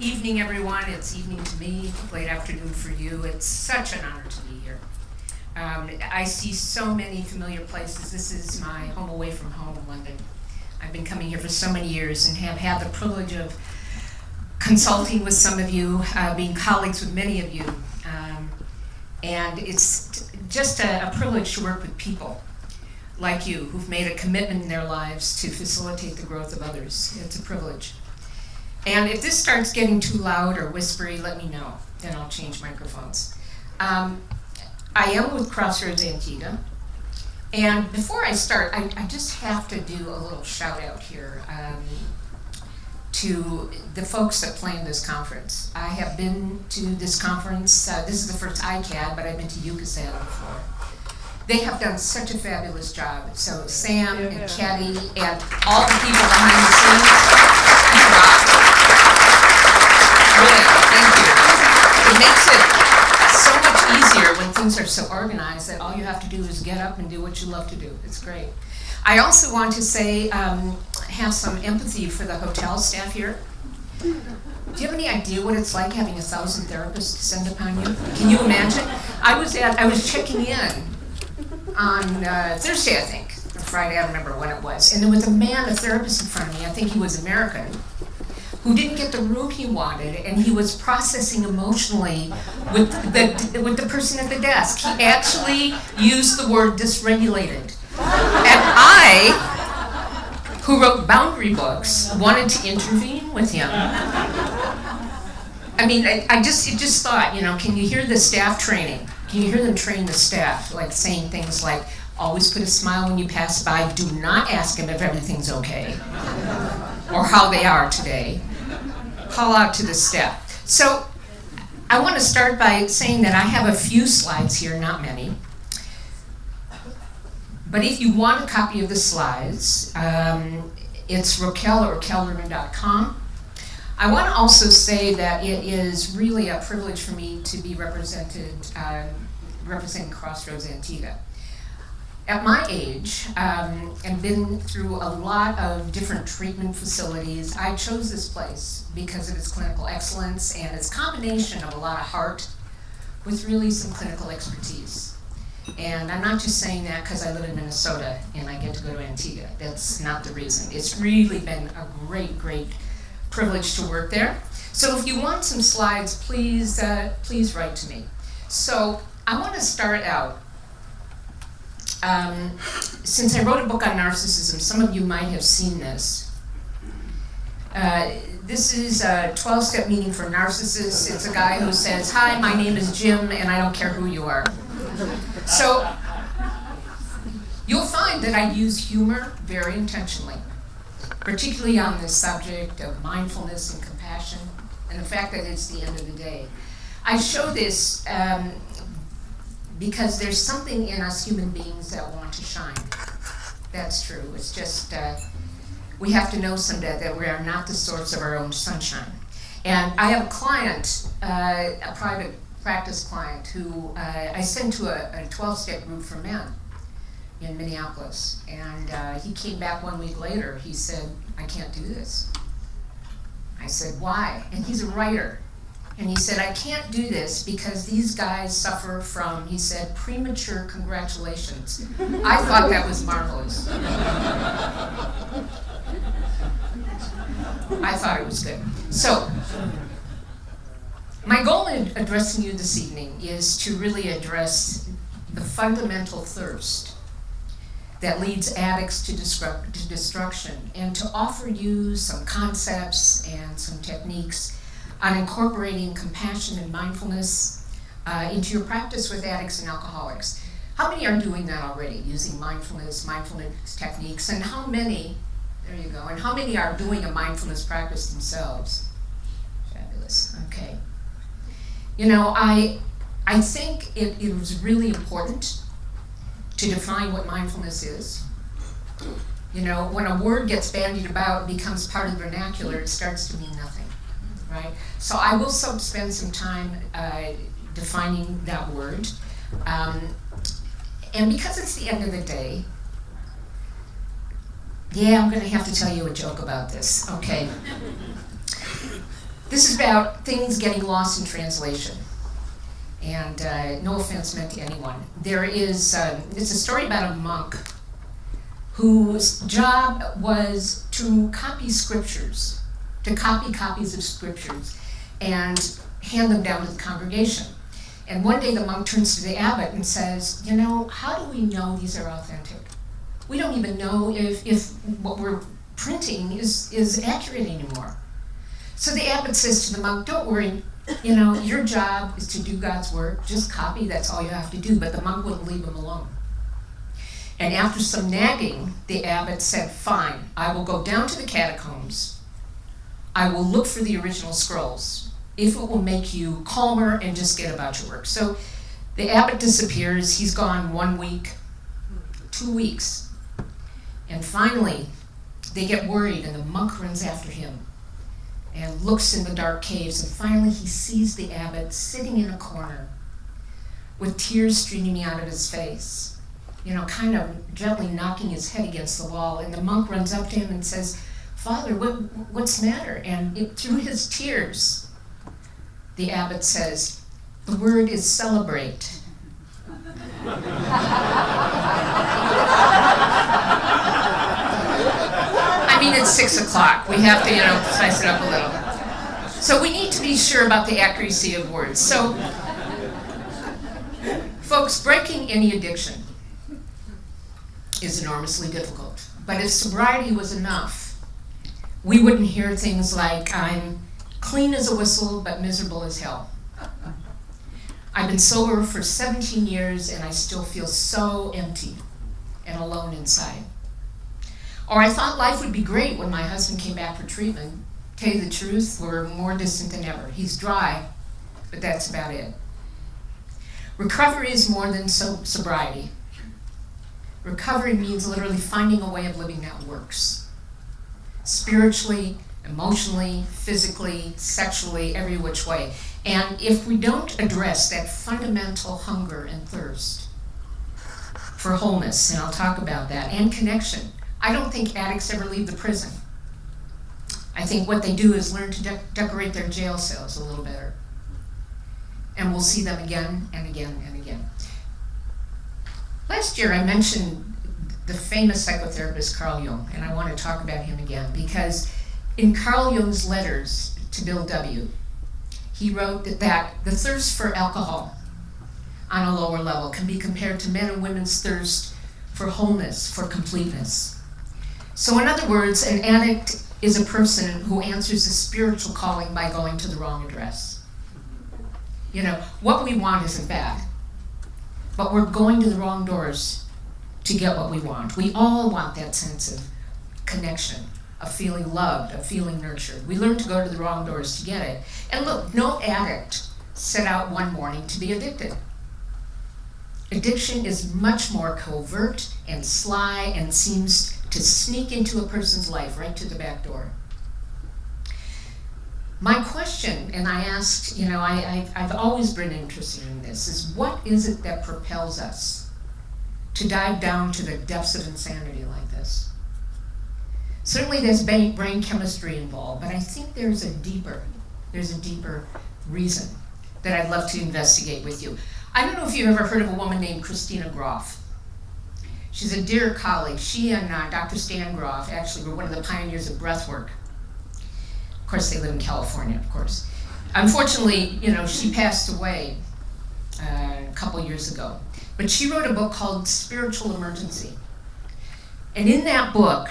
evening, everyone. It's evening to me, late afternoon for you. It's such an honor to be here. I see so many familiar places. This is my home away from home in London. I've been coming here for so many years and have had the privilege of consulting with some of you, being colleagues with many of you. And it's just a privilege to work with people like you who've made a commitment in their lives to facilitate the growth of others. It's a privilege. And if this starts getting too loud or whispery, let me know. Then I'll change microphones. I am with Crossroads Antigua. And before I start, I just have to do a little shout out here to the folks that planned this conference. I have been to this conference. This is the first iCAAD, but I've been to iCAAD before. They have done such a fabulous job. So Sam and Katie and all the people behind the scenes, you rock. Really, thank you. It makes it so much easier when things are so organized that all you have to do is get up and do what you love to do. It's great. I also want to say, have some empathy for the hotel staff here. Do you have any idea what it's like having 1,000 therapists descend upon you? Can you imagine? I was checking in on Thursday, I think, or Friday, I don't remember when it was, and there was a therapist in front of me, I think he was American, who didn't get the room he wanted, and he was processing emotionally with the person at the desk. He actually used the word dysregulated. And I, who wrote boundary books, wanted to intervene with him. I mean, I just thought, can you hear the staff training? Can you hear them train the staff, like saying things like, always put a smile when you pass by, do not ask them if everything's okay, or how they are today. Call out to the staff. So I want to start by saying that I have a few slides here, not many. But if you want a copy of the slides, it's Rokelle or RokelleLerner.com. I want to also say that it is really a privilege for me to be representing Crossroads Antigua. At my age, and been through a lot of different treatment facilities, I chose this place because of its clinical excellence and its combination of a lot of heart with really some clinical expertise. And I'm not just saying that because I live in Minnesota and I get to go to Antigua. That's not the reason. It's really been a great, great privilege to work there. So if you want some slides, please write to me. So I want to start out. Since I wrote a book on narcissism, some of you might have seen this. This is a 12-step meeting for narcissists. It's a guy who says, "Hi, my name is Jim, and I don't care who you are." So you'll find that I use humor very intentionally, particularly on this subject of mindfulness and compassion, and the fact that it's the end of the day. I show this because there's something in us human beings that want to shine. That's true. It's just, we have to know someday that we are not the source of our own sunshine. And I have a client, a private practice client, who I sent to a 12-step group for men in Minneapolis. And he came back 1 week later. He said, "I can't do this." I said, "Why?" And he's a writer. And he said, "I can't do this because these guys suffer from," he said, "premature congratulations." I thought that was marvelous. I thought it was good. So, my goal in addressing you this evening is to really address the fundamental thirst that leads addicts to destruction, and to offer you some concepts and some techniques on incorporating compassion and mindfulness into your practice with addicts and alcoholics. How many are doing that already, using mindfulness techniques, and how many, there you go, and how many are doing a mindfulness practice themselves? Fabulous, okay. I think it was really important to define what mindfulness is. When a word gets bandied about and becomes part of the vernacular, it starts to mean nothing. Right? So I will spend some time defining that word. And because it's the end of the day, I'm going to have to tell you a joke about this. Okay. This is about things getting lost in translation. And no offense meant to anyone. It's a story about a monk whose job was to copy scriptures, to copy copies of scriptures and hand them down to the congregation. And one day the monk turns to the abbot and says, how do we know these are authentic? We don't even know if what we're printing is accurate anymore. So the abbot says to the monk, don't worry, your job is to do God's work, just copy, that's all you have to do. But the monk wouldn't leave him alone. And after some nagging, the abbot said, fine, I will go down to the catacombs. I will look for the original scrolls, if it will make you calmer and just get about your work. So the abbot disappears. He's gone 1 week, 2 weeks. And finally, they get worried, and the monk runs after him and looks in the dark caves. And finally, he sees the abbot sitting in a corner with tears streaming out of his face, kind of gently knocking his head against the wall. And the monk runs up to him and says, Father, what's the matter? And through his tears, the abbot says, the word is celebrate. It's 6 o'clock. We have to, spice it up a little. So we need to be sure about the accuracy of words. So, folks, breaking any addiction is enormously difficult. But if sobriety was enough, we wouldn't hear things like, I'm clean as a whistle, but miserable as hell. I've been sober for 17 years, and I still feel so empty and alone inside. Or I thought life would be great when my husband came back for treatment. Tell you the truth, we're more distant than ever. He's dry, but that's about it. Recovery is more than sobriety. Recovery means literally finding a way of living that works. Spiritually, emotionally, physically, sexually, every which way. And if we don't address that fundamental hunger and thirst for wholeness, and I'll talk about that, and connection, I don't think addicts ever leave the prison. I think what they do is learn to decorate their jail cells a little better. And we'll see them again and again and again. Last year I mentioned the famous psychotherapist Carl Jung, and I want to talk about him again because in Carl Jung's letters to Bill W., he wrote that the thirst for alcohol on a lower level can be compared to men and women's thirst for wholeness, for completeness. So in other words, an addict is a person who answers a spiritual calling by going to the wrong address. What we want isn't bad, but we're going to the wrong doors to get what we want. We all want that sense of connection, of feeling loved, of feeling nurtured. We learn to go to the wrong doors to get it. And look, no addict set out one morning to be addicted. Addiction is much more covert and sly and seems to sneak into a person's life right to the back door. My question, and I asked, I've always been interested in this, is what is it that propels us to dive down to the depths of insanity like this? Certainly there's brain chemistry involved, but I think there's a deeper reason that I'd love to investigate with you. I don't know if you've ever heard of a woman named Christina Groff. She's a dear colleague. She and Dr. Stan Groff actually were one of the pioneers of breath work. Of course, they live in California, of course. Unfortunately, she passed away a couple years ago. But she wrote a book called Spiritual Emergency. And in that book,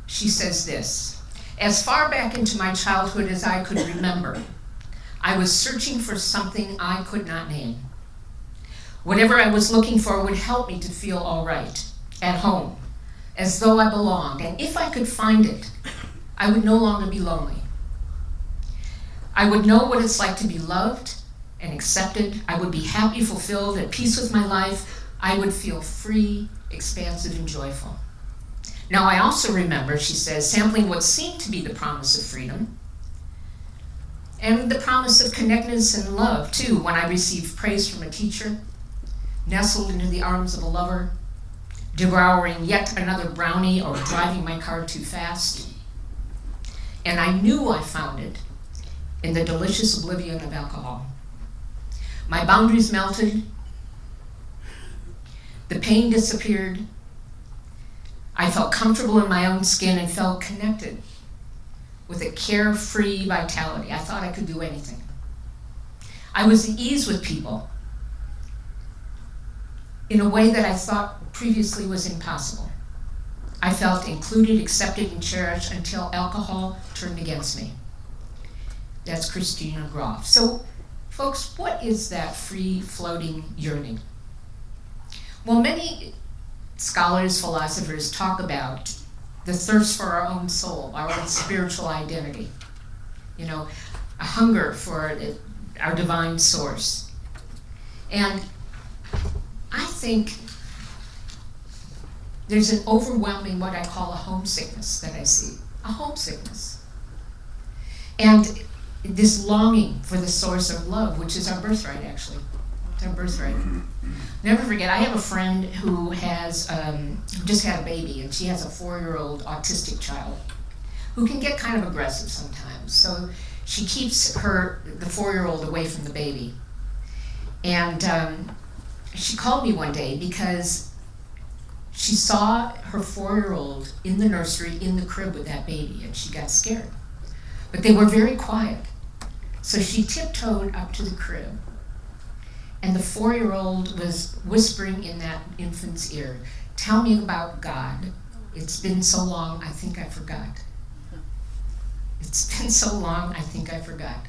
she says this: as far back into my childhood as I could remember, I was searching for something I could not name. Whatever I was looking for would help me to feel all right, at home, as though I belonged. And if I could find it, I would no longer be lonely. I would know what it's like to be loved and accepted. I would be happy, fulfilled, at peace with my life. I would feel free, expansive, and joyful. Now, I also remember, she says, sampling what seemed to be the promise of freedom and the promise of connectedness and love, too, when I received praise from a teacher, nestled into the arms of a lover, devouring yet another brownie, or driving my car too fast. And I knew I found it in the delicious oblivion of alcohol. My boundaries melted, the pain disappeared, I felt comfortable in my own skin and felt connected with a carefree vitality. I thought I could do anything. I was at ease with people in a way that I thought previously was impossible. I felt included, accepted, and cherished until alcohol turned against me. That's Christina Groff. So, folks, what is that free-floating yearning? Well, many scholars, philosophers talk about the thirst for our own soul, our own spiritual identity. You know, a hunger for our divine source. And I think there's an overwhelming, what I call a homesickness that I see. A homesickness. And this longing for the source of love, which is our birthright, actually. It's our birthright. Never forget, I have a friend who has just had a baby, and she has a 4-year-old autistic child who can get kind of aggressive sometimes. So she keeps the 4-year-old away from the baby. And she called me one day because she saw her 4-year-old in the nursery in the crib with that baby, and she got scared. But they were very quiet. So she tiptoed up to the crib, and the 4-year-old was whispering in that infant's ear, "Tell me about God. It's been so long, I think I forgot. It's been so long, I think I forgot."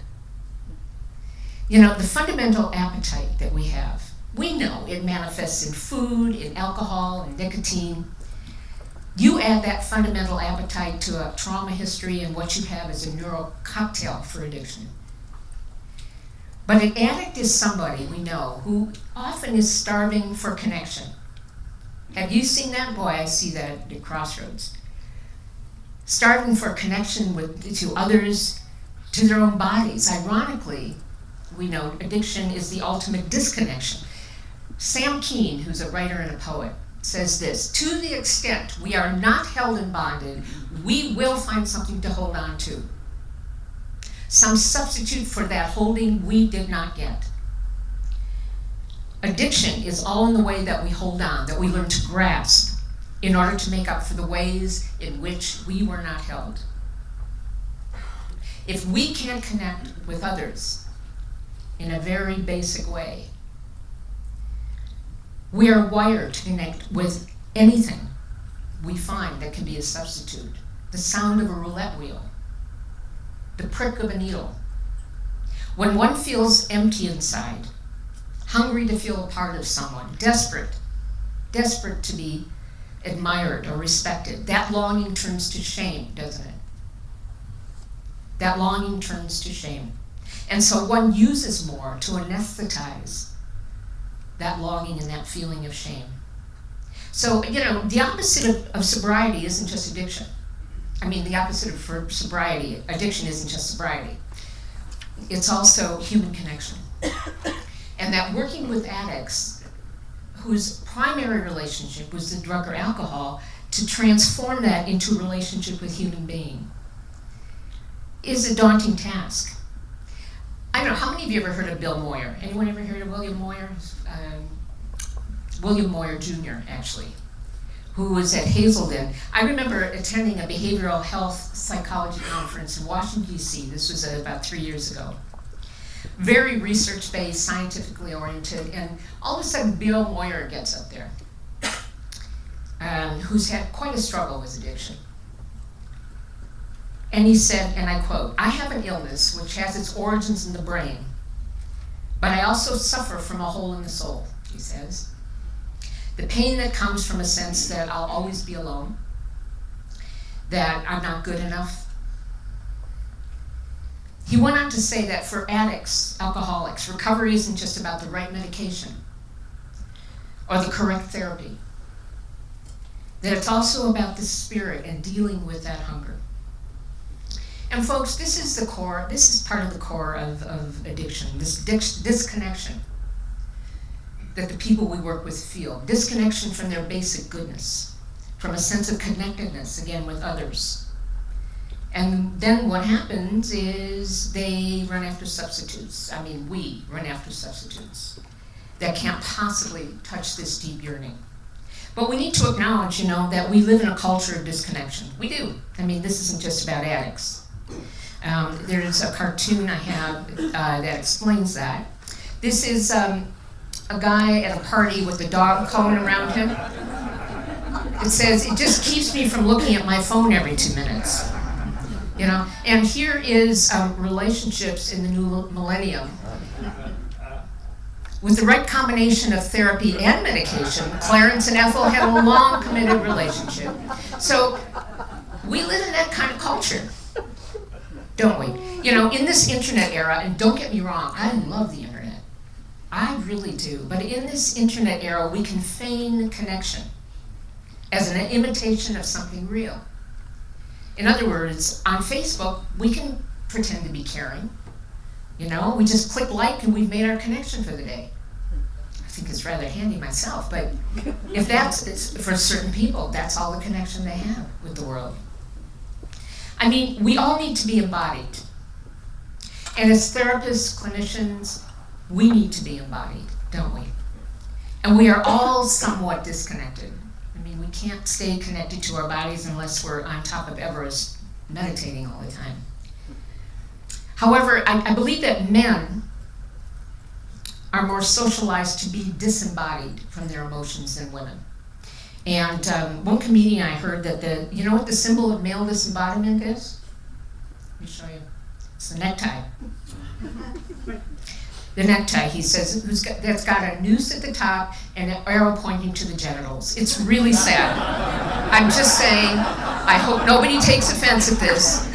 You know, the fundamental appetite that we have, we know it manifests in food, in alcohol, in nicotine. You add that fundamental appetite to a trauma history, and what you have is a neural cocktail for addiction. But an addict is somebody we know who often is starving for connection. Have you seen that? Boy, I see that at Crossroads. Starving for connection to others, to their own bodies. Ironically, we know addiction is the ultimate disconnection. Sam Keen, who's a writer and a poet, says this: "To the extent we are not held in bondage, we will find something to hold on to. Some substitute for that holding we did not get." Addiction is all in the way that we hold on, that we learn to grasp in order to make up for the ways in which we were not held. If we can't connect with others in a very basic way, we are wired to connect with anything we find that can be a substitute. The sound of a roulette wheel, the prick of a needle. When one feels empty inside, hungry to feel a part of someone, desperate to be admired or respected, that longing turns to shame, doesn't it? That longing turns to shame. And so one uses more to anesthetize that longing and that feeling of shame. So, you know, the opposite of sobriety isn't just addiction. I mean, the opposite of sobriety, addiction isn't just sobriety. It's also human connection. And that working with addicts whose primary relationship was the drug or alcohol, to transform that into a relationship with human being is a daunting task. I don't know, how many of you ever heard of Bill Moyer? Anyone ever heard of William Moyer? William Moyer Jr., actually, who was at Hazelden. I remember attending a behavioral health psychology conference in Washington, D.C. This was about 3 years ago. Very research-based, scientifically oriented, and all of a sudden Bill Moyer gets up there, who's had quite a struggle with addiction. And he said, and I quote, "I have an illness which has its origins in the brain, but I also suffer from a hole in the soul," he says. "The pain that comes from a sense that I'll always be alone, that I'm not good enough." He went on to say that for addicts, alcoholics, recovery isn't just about the right medication or the correct therapy, that it's also about the spirit and dealing with that hunger. And folks, this is part of the core of addiction, this disconnection that the people we work with feel. Disconnection from their basic goodness, from a sense of connectedness, again, with others. And then what happens is they run after substitutes. I mean, we run after substitutes that can't possibly touch this deep yearning. But we need to acknowledge, that we live in a culture of disconnection. We do. I mean, this isn't just about addicts. There's a cartoon I have that explains that. This is a guy at a party with a dog calling around him. It says, it just keeps me from looking at my phone every 2 minutes. And here is relationships in the new millennium. With the right combination of therapy and medication, Clarence and Ethel had a long committed relationship. So we live in that kind of culture, don't we? In this internet era, and don't get me wrong, I love the internet. I really do. But in this internet era, we can feign connection as an imitation of something real. In other words, on Facebook, we can pretend to be caring. We just click like and we've made our connection for the day. I think it's rather handy myself, but if it's for certain people, that's all the connection they have with the world. I mean, we all need to be embodied. And as therapists, clinicians, we need to be embodied, don't we? And we are all somewhat disconnected. I mean, we can't stay connected to our bodies unless we're on top of Everest meditating all the time. However, I believe that men are more socialized to be disembodied from their emotions than women. And one comedian I heard that you know what the symbol of male disembodiment is? Let me show you. It's the necktie. The necktie, he says, that's got a noose at the top and an arrow pointing to the genitals. It's really sad. I'm just saying, I hope nobody takes offense at this.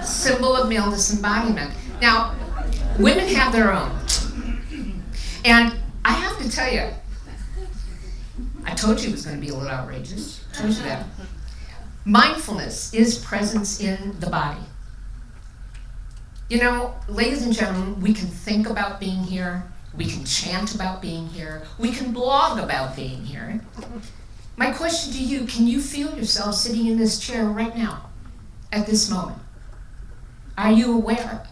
Symbol of male disembodiment. Now, women have their own. And I have to tell you, I told you it was going to be a little outrageous. I told you that. Mindfulness is presence in the body. Ladies and gentlemen, we can think about being here. We can chant about being here. We can blog about being here. My question to you, can you feel yourself sitting in this chair right now, at this moment? Are you aware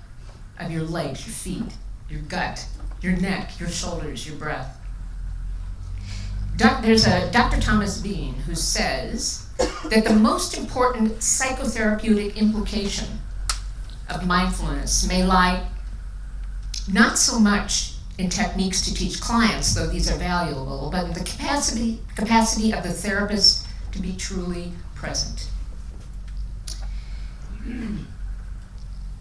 of your legs, your feet, your gut, your neck, your shoulders, your breath? There's a Dr. Thomas Bean who says that the most important psychotherapeutic implication of mindfulness may lie not so much in techniques to teach clients, though these are valuable, but in the capacity of the therapist to be truly present.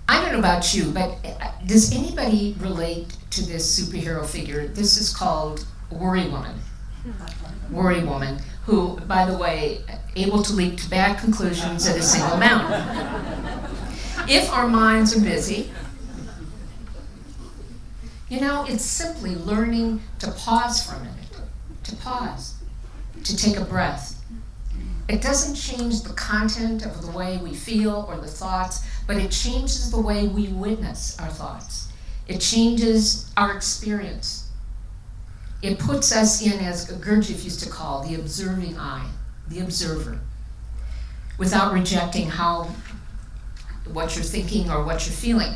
I don't know about you, but does anybody relate to this superhero figure? This is called Worry Woman. Worry Woman, who, by the way, able to leap to bad conclusions at a single bound. If our minds are busy, it's simply learning to pause for a minute, to pause, to take a breath. It doesn't change the content of the way we feel or the thoughts, but it changes the way we witness our thoughts. It changes our experience. It puts us in, as Gurdjieff used to call, the observing eye, the observer, without rejecting what you're thinking or what you're feeling.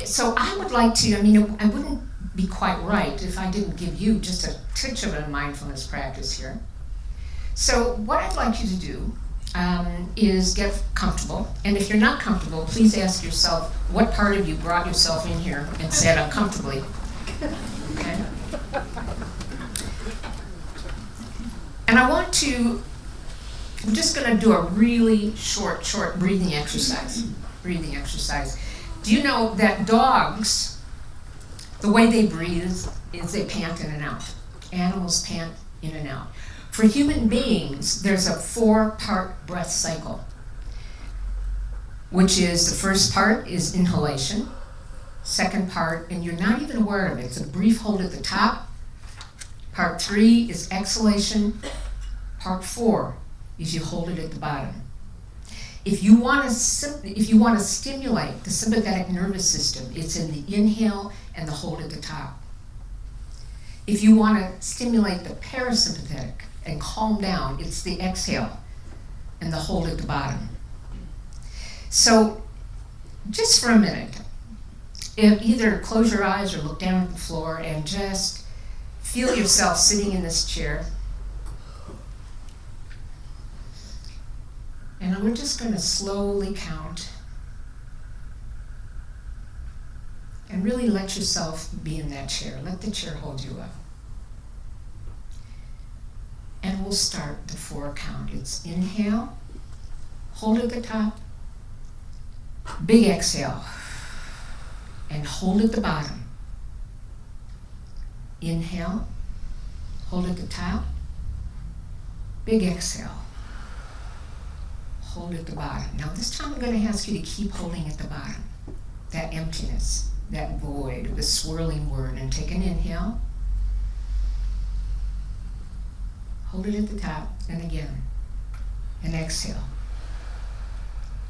So I would like to, I wouldn't be quite right if I didn't give you just a touch of a mindfulness practice here. So what I'd like you to do is get comfortable. And if you're not comfortable, please ask yourself what part of you brought yourself in here and sat uncomfortably. Okay? And we're just going to do a really short breathing exercise. Do you know that dogs, the way they breathe is they pant in and out. Animals pant in and out. For human beings, there's a 4-part breath cycle, which is the first part is inhalation, second part, and you're not even aware of it, it's a brief hold at the top. Part 3 is exhalation. Part 4 is you hold it at the bottom. If you want to stimulate the sympathetic nervous system, it's in the inhale and the hold at the top. If you want to stimulate the parasympathetic and calm down, it's the exhale and the hold at the bottom. So just for a minute, either close your eyes or look down at the floor and just feel yourself sitting in this chair. And we're just going to slowly count and really let yourself be in that chair. Let the chair hold you up. And we'll start the 4 count. It's inhale, hold at the top, big exhale, and hold at the bottom. Inhale, hold at the top, big exhale, hold at the bottom. Now this time I'm going to ask you to keep holding at the bottom, that emptiness, that void, the swirling word, and take an inhale, hold it at the top, and again, and exhale.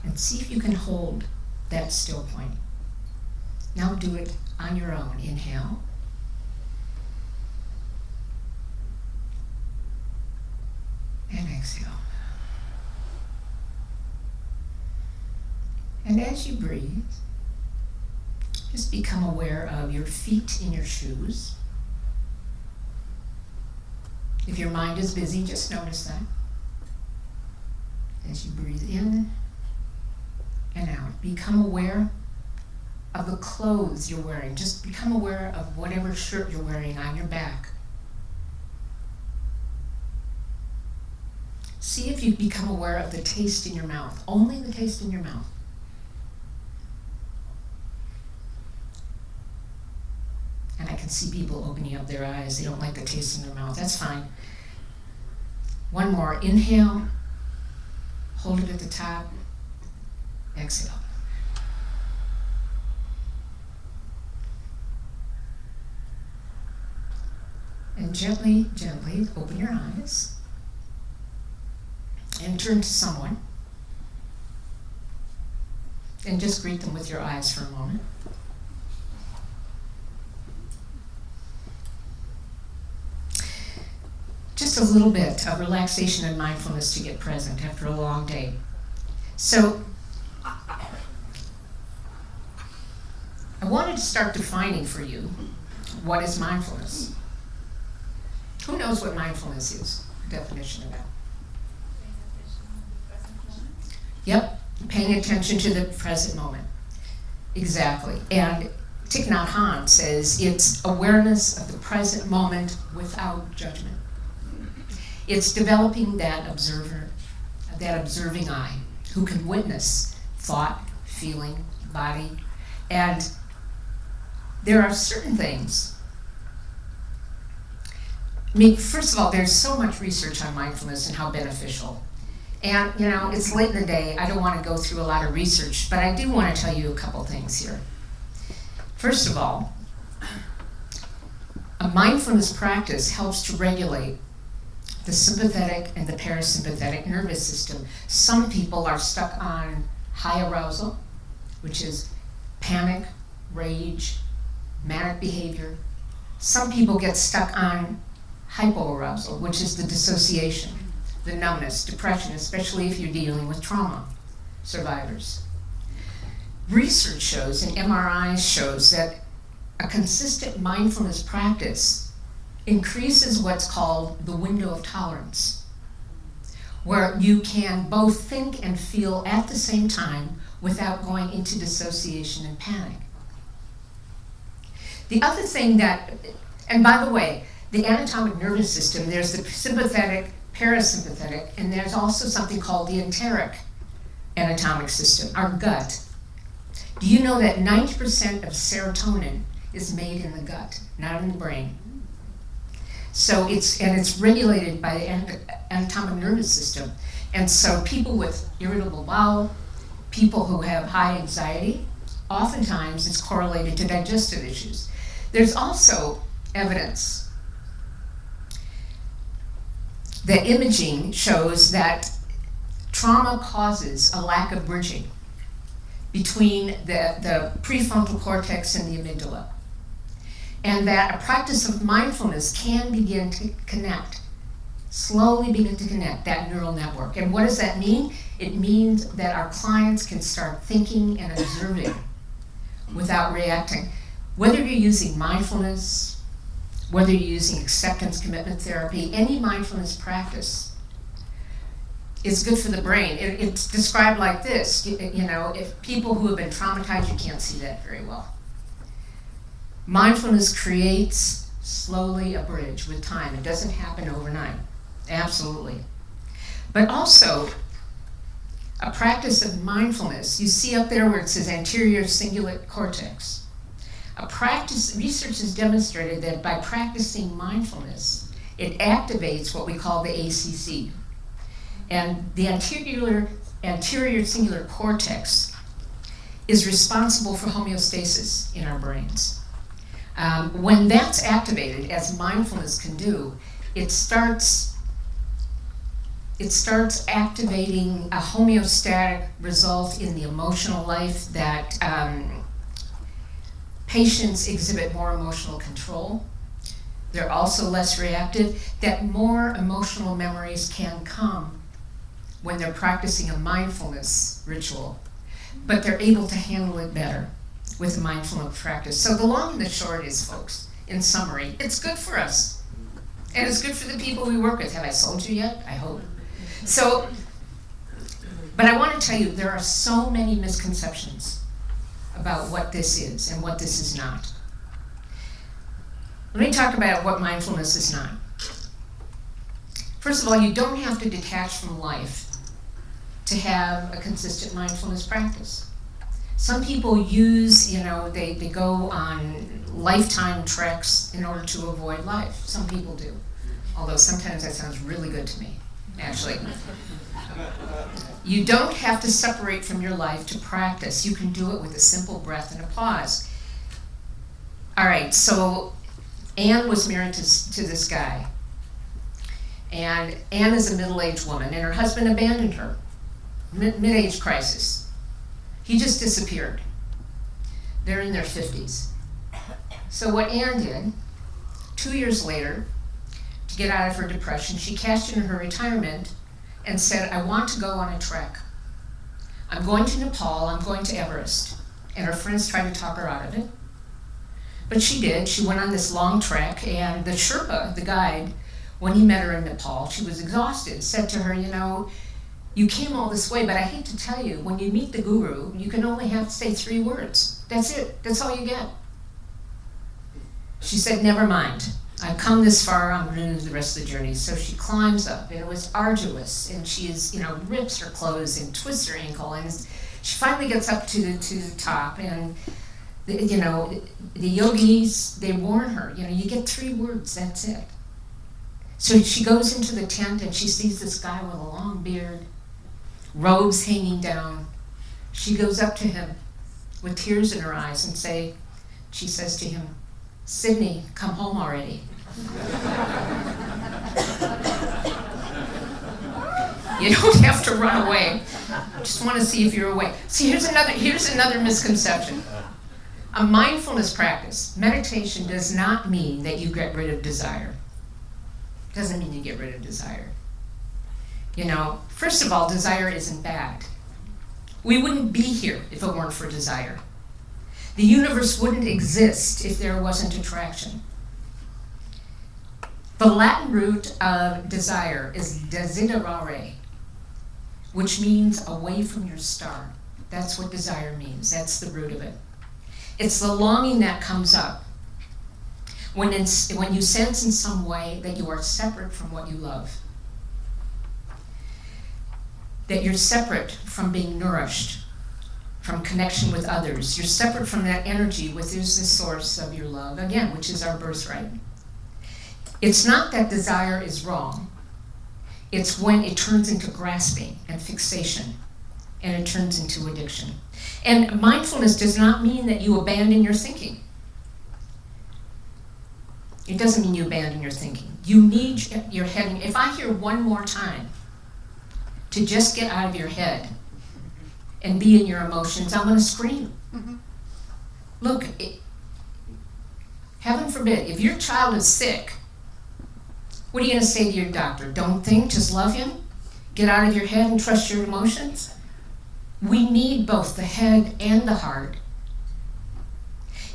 And see if you can hold that still point. Now do it on your own. Inhale. And exhale. And as you breathe, just become aware of your feet in your shoes. If your mind is busy, just notice that. As you breathe in and out, become aware of the clothes you're wearing. Just become aware of whatever shirt you're wearing on your back. See if you become aware of the taste in your mouth, only the taste in your mouth. And I can see people opening up their eyes. They don't like the taste in their mouth. That's fine. One more. Inhale. Hold it at the top. Exhale. And gently, gently open your eyes and turn to someone. And just greet them with your eyes for a moment. Just a little bit of relaxation and mindfulness to get present after a long day. So, I wanted to start defining for you what is mindfulness. Who knows what mindfulness is? The definition of that. Yep, paying attention to the present moment. Exactly. And Thich Nhat Hanh says it's awareness of the present moment without judgment. It's developing that observing eye who can witness thought, feeling, body, and there are certain things. I mean, first of all, there's so much research on mindfulness and how beneficial. And, you know, it's late in the day. I don't want to go through a lot of research, but I do want to tell you a couple things here. First of all, a mindfulness practice helps to regulate the sympathetic and the parasympathetic nervous system. Some people are stuck on high arousal, which is panic, rage, manic behavior. Some people get stuck on hypoarousal, which is the dissociation, the numbness, depression, especially if you're dealing with trauma survivors. Research shows and MRI shows that a consistent mindfulness practice increases what's called the window of tolerance, where you can both think and feel at the same time without going into dissociation and panic. The other thing that, and by the way, the anatomic nervous system, there's the sympathetic, parasympathetic, and there's also something called the enteric anatomic system, our gut. Do you know that 90% of serotonin is made in the gut, not in the brain? So it's regulated by the anatomic nervous system. And so people with irritable bowel, people who have high anxiety, oftentimes it's correlated to digestive issues. There's also evidence that imaging shows that trauma causes a lack of bridging between the prefrontal cortex and the amygdala. And that a practice of mindfulness can begin to connect slowly begin to connect that neural network. And what does that mean? It means that our clients can start thinking and observing without reacting. Whether you're using mindfulness, whether you're using acceptance commitment therapy, any mindfulness practice is good for the brain. It's described like this, if people who have been traumatized, you can't see that very well. Mindfulness creates slowly a bridge with time. It doesn't happen overnight, absolutely. But also, a practice of mindfulness, you see up there where it says anterior cingulate cortex. Research has demonstrated that by practicing mindfulness, it activates what we call the ACC. And the anterior cingulate cortex is responsible for homeostasis in our brains. When that's activated, as mindfulness can do, it starts activating a homeostatic result in the emotional life that patients exhibit more emotional control. They're also less reactive, that more emotional memories can come when they're practicing a mindfulness ritual, but they're able to handle it better with a mindfulness practice. So the long and the short is, folks, in summary, it's good for us. And it's good for the people we work with. Have I sold you yet? I hope. So, but I want to tell you, there are so many misconceptions about what this is and what this is not. Let me talk about what mindfulness is not. First of all, you don't have to detach from life to have a consistent mindfulness practice. Some people use, they go on lifetime treks in order to avoid life. Some people do. Although sometimes that sounds really good to me, actually. You don't have to separate from your life to practice. You can do it with a simple breath and a pause. All right, so Anne was married to this guy. And Anne is a middle-aged woman, and her husband abandoned her. Mid-age crisis. He just disappeared. They're in their 50s. So what Anne did, 2 years later, to get out of her depression, she cashed in her retirement and said, I want to go on a trek. I'm going to Nepal, I'm going to Everest. And her friends tried to talk her out of it. But she did. She went on this long trek, and the Sherpa, the guide, when he met her in Nepal, she was exhausted, said to her, you came all this way, but I hate to tell you, when you meet the guru, you can only have to say 3 words. That's it. That's all you get. She said, never mind. I've come this far, I'm going to do the rest of the journey. So she climbs up, and it was arduous, and she rips her clothes and twists her ankle, and she finally gets up to the top, and the yogis, they warn her, you get 3 words, that's it. So she goes into the tent, and she sees this guy with a long beard, robes hanging down. She goes up to him with tears in her eyes and she says to him, Sydney, come home already. You don't have to run away. I just want to see if you're awake. See, here's another misconception. A mindfulness practice, meditation, does not mean that you get rid of desire. It doesn't mean you get rid of desire. First of all, desire isn't bad. We wouldn't be here if it weren't for desire. The universe wouldn't exist if there wasn't attraction. The Latin root of desire is desiderare, which means away from your star. That's what desire means. That's the root of it. It's the longing that comes up when you sense in some way that you are separate from what you love. That you're separate from being nourished, from connection with others. You're separate from that energy, which is the source of your love, again, which is our birthright. It's not that desire is wrong. It's when it turns into grasping and fixation, and it turns into addiction. And mindfulness does not mean that you abandon your thinking. It doesn't mean you abandon your thinking. You need your head. If I hear one more time to just get out of your head and be in your emotions, I'm going to scream. Mm-hmm. Look, heaven forbid, if your child is sick, What are you going to say to your doctor? Don't think, just love him? Get out of your head and trust your emotions? We need both the head and the heart.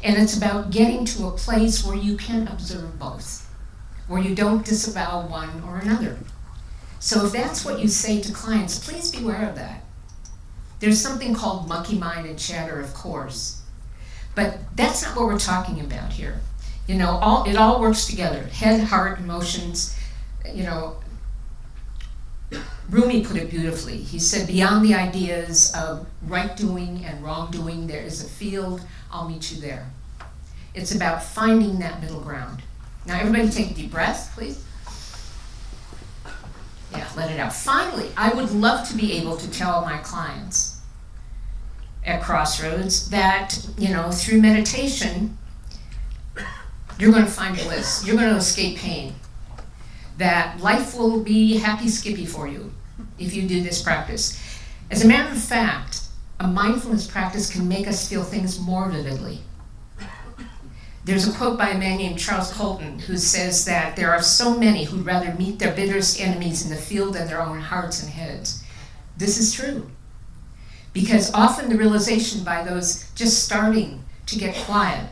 And it's about getting to a place where you can observe both, where you don't disavow one or another. So if that's what you say to clients, please beware of that. There's something called monkey mind and chatter, of course, but that's not what we're talking about here. You know, it all works together. Head, heart, emotions. You know, Rumi put it beautifully. He said, beyond the ideas of right doing and wrong doing, there is a field. I'll meet you there. It's about finding that middle ground. Now, everybody take a deep breath, please. Yeah, let it out. Finally, I would love to be able to tell my clients at Crossroads that, you know, through meditation, you're going to find bliss. You're going to escape pain. That life will be happy skippy for you if you do this practice. As a matter of fact, a mindfulness practice can make us feel things more vividly. There's a quote by a man named Charles Colton who says that there are so many who'd rather meet their bitterest enemies in the field than their own hearts and heads. This is true. Because often the realization by those just starting to get quiet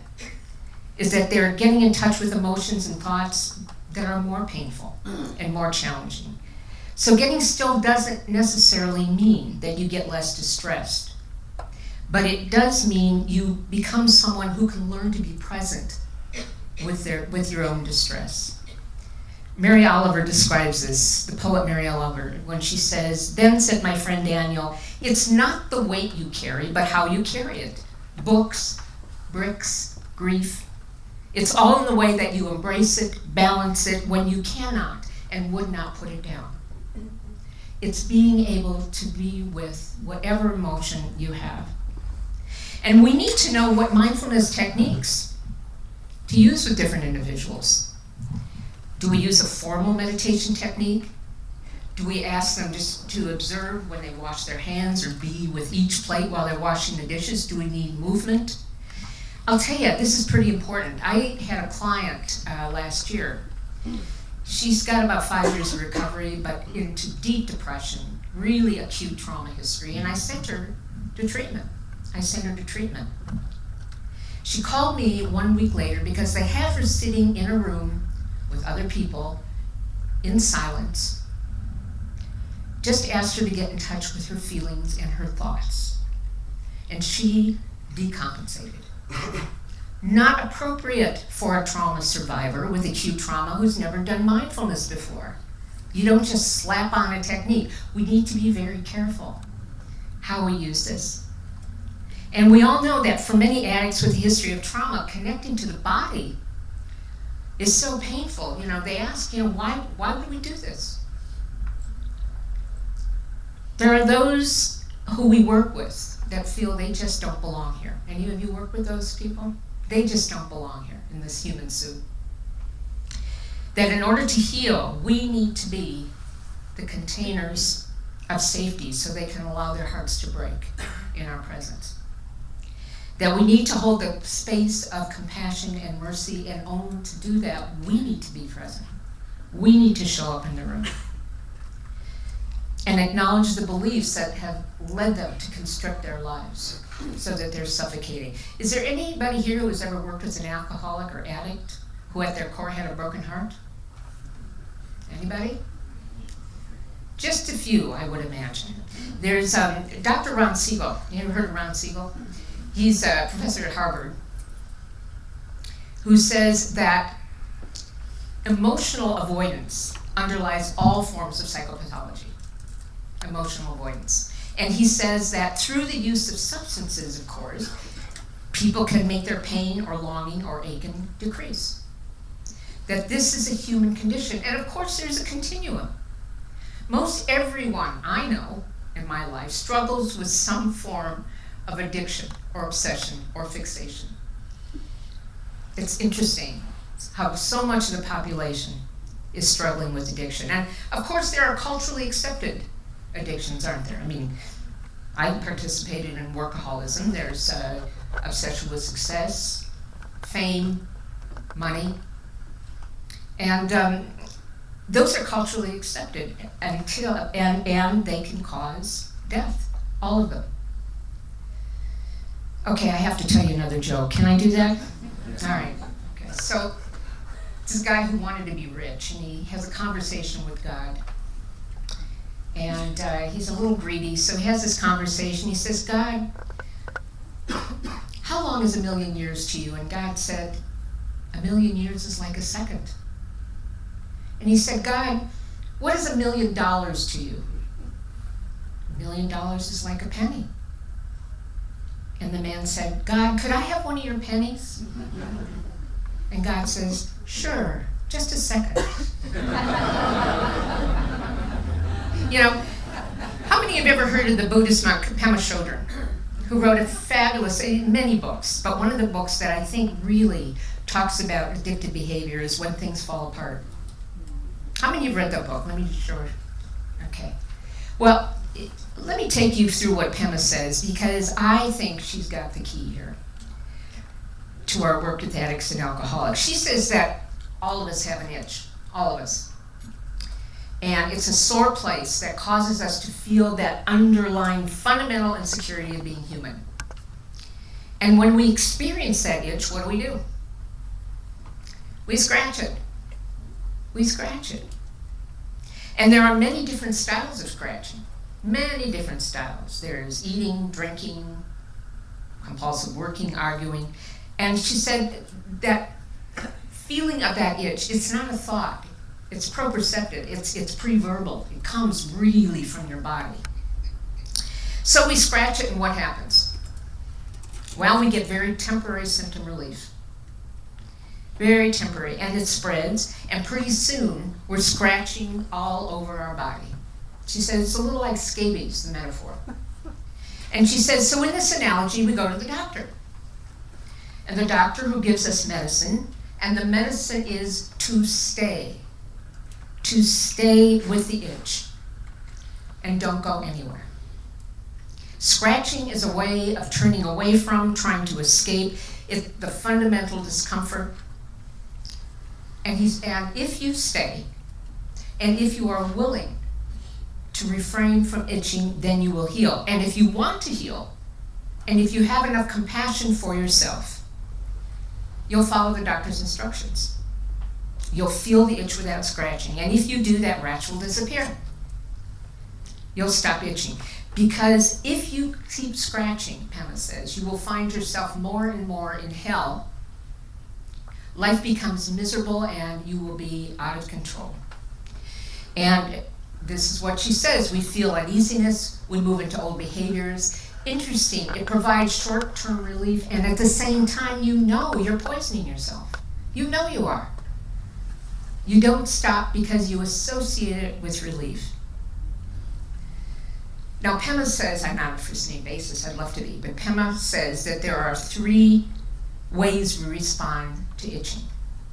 is that they're getting in touch with emotions and thoughts that are more painful and more challenging. So getting still doesn't necessarily mean that you get less distressed, but it does mean you become someone who can learn to be present with your own distress. Mary Oliver describes this, the poet Mary Oliver, when she says, "Then said my friend Daniel, it's not the weight you carry, but how you carry it. Books, bricks, grief. It's all in the way that you embrace it, balance it when you cannot and would not put it down. It's being able to be with whatever emotion you have." And we need to know what mindfulness techniques to use with different individuals. Do we use a formal meditation technique? Do we ask them just to observe when they wash their hands or be with each plate while they're washing the dishes? Do we need movement? I'll tell you, this is pretty important. I had a client last year. She's got about 5 years of recovery, but into deep depression, really acute trauma history, and I sent her to treatment. She called me 1 week later because they had her sitting in a room with other people in silence. Just asked her to get in touch with her feelings and her thoughts. And she decompensated. Not appropriate for a trauma survivor with acute trauma who's never done mindfulness before. You don't just slap on a technique. We need to be very careful how we use this. And we all know that for many addicts with a history of trauma, connecting to the body is so painful. You know, they ask, why would we do this? There are those who we work with that feel they just don't belong here. Any of you work with those people? They just don't belong here in this human suit. That in order to heal, we need to be the containers of safety so they can allow their hearts to break in our presence. That we need to hold the space of compassion and mercy, and only to do that, we need to be present. We need to show up in the room and acknowledge the beliefs that have led them to construct their lives so that they're suffocating. Is there anybody here who has ever worked with an alcoholic or addict who at their core had a broken heart? Anybody? Just a few, I would imagine. There's Dr. Ron Siegel. You ever heard of Ron Siegel? He's a professor at Harvard who says that emotional avoidance underlies all forms of psychopathology. Emotional avoidance. And he says that through the use of substances, of course, people can make their pain or longing or aching decrease. That this is a human condition. And of course, there's a continuum. Most everyone I know in my life struggles with some form of addiction or obsession or fixation. It's interesting how so much of the population is struggling with addiction. And of course, there are culturally accepted addictions, aren't there? I mean, I participated in workaholism. There's obsession with success, fame, money. And those are culturally accepted and they can cause death, all of them. Okay, I have to tell you another joke. Can I do that? All right. Okay. So this guy who wanted to be rich, and he has a conversation with God. And he's a little greedy, so he has this conversation. He says, God, how long is 1,000,000 years to you? And God said, 1,000,000 years is like a second. And he said, God, what is $1,000,000 to you? $1,000,000 is like a penny. And the man said, God, could I have one of your pennies? And God says, sure, just a second. You know, how many have ever heard of the Buddhist monk Pema Chodron, who wrote a fabulous, many books, but one of the books that I think really talks about addictive behavior is When Things Fall Apart. How many have read that book? Let me show it. Okay. Well, let me take you through what Pema says, because I think she's got the key here to our work with addicts and alcoholics. She says that all of us have an itch, all of us. And it's a sore place that causes us to feel that underlying fundamental insecurity of being human. And when we experience that itch, what do? We scratch it. We scratch it. And there are many different styles of scratching. Many different styles. There's eating, drinking, compulsive working, arguing. And she said that feeling of that itch, it's not a thought. It's proprioceptive. It's pre-verbal. It comes really from your body. So we scratch it, and what happens? Well, we get very temporary symptom relief. Very temporary, and it spreads, and pretty soon we're scratching all over our body. She says it's a little like scabies, the metaphor. And she says, so in this analogy, we go to the doctor. And the doctor who gives us medicine, and the medicine is to stay with the itch, and don't go anywhere. Scratching is a way of turning away from, trying to escape the fundamental discomfort. And if you stay, and if you are willing to refrain from itching, then you will heal. And if you want to heal, and if you have enough compassion for yourself, you'll follow the doctor's instructions. You'll feel the itch without scratching. And if you do, that rash will disappear. You'll stop itching. Because if you keep scratching, Pema says, you will find yourself more and more in hell. Life becomes miserable and you will be out of control. And this is what she says. We feel uneasiness. We move into old behaviors. Interesting. It provides short-term relief, and at the same time, you know you're poisoning yourself. You know you are. You don't stop because you associate it with relief. Now, Pema says, I'm not on a first-name basis, I'd love to be, but Pema says that there are 3 ways we respond to itching.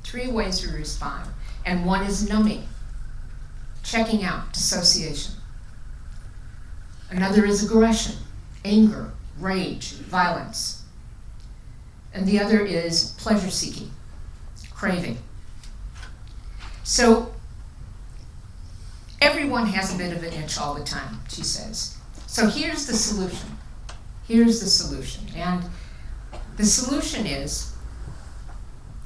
3 ways we respond. And one is numbing, checking out, dissociation. Another is aggression, anger, rage, violence. And the other is pleasure-seeking, craving. So everyone has a bit of an itch all the time, she says. So here's the solution. Here's the solution. And the solution is,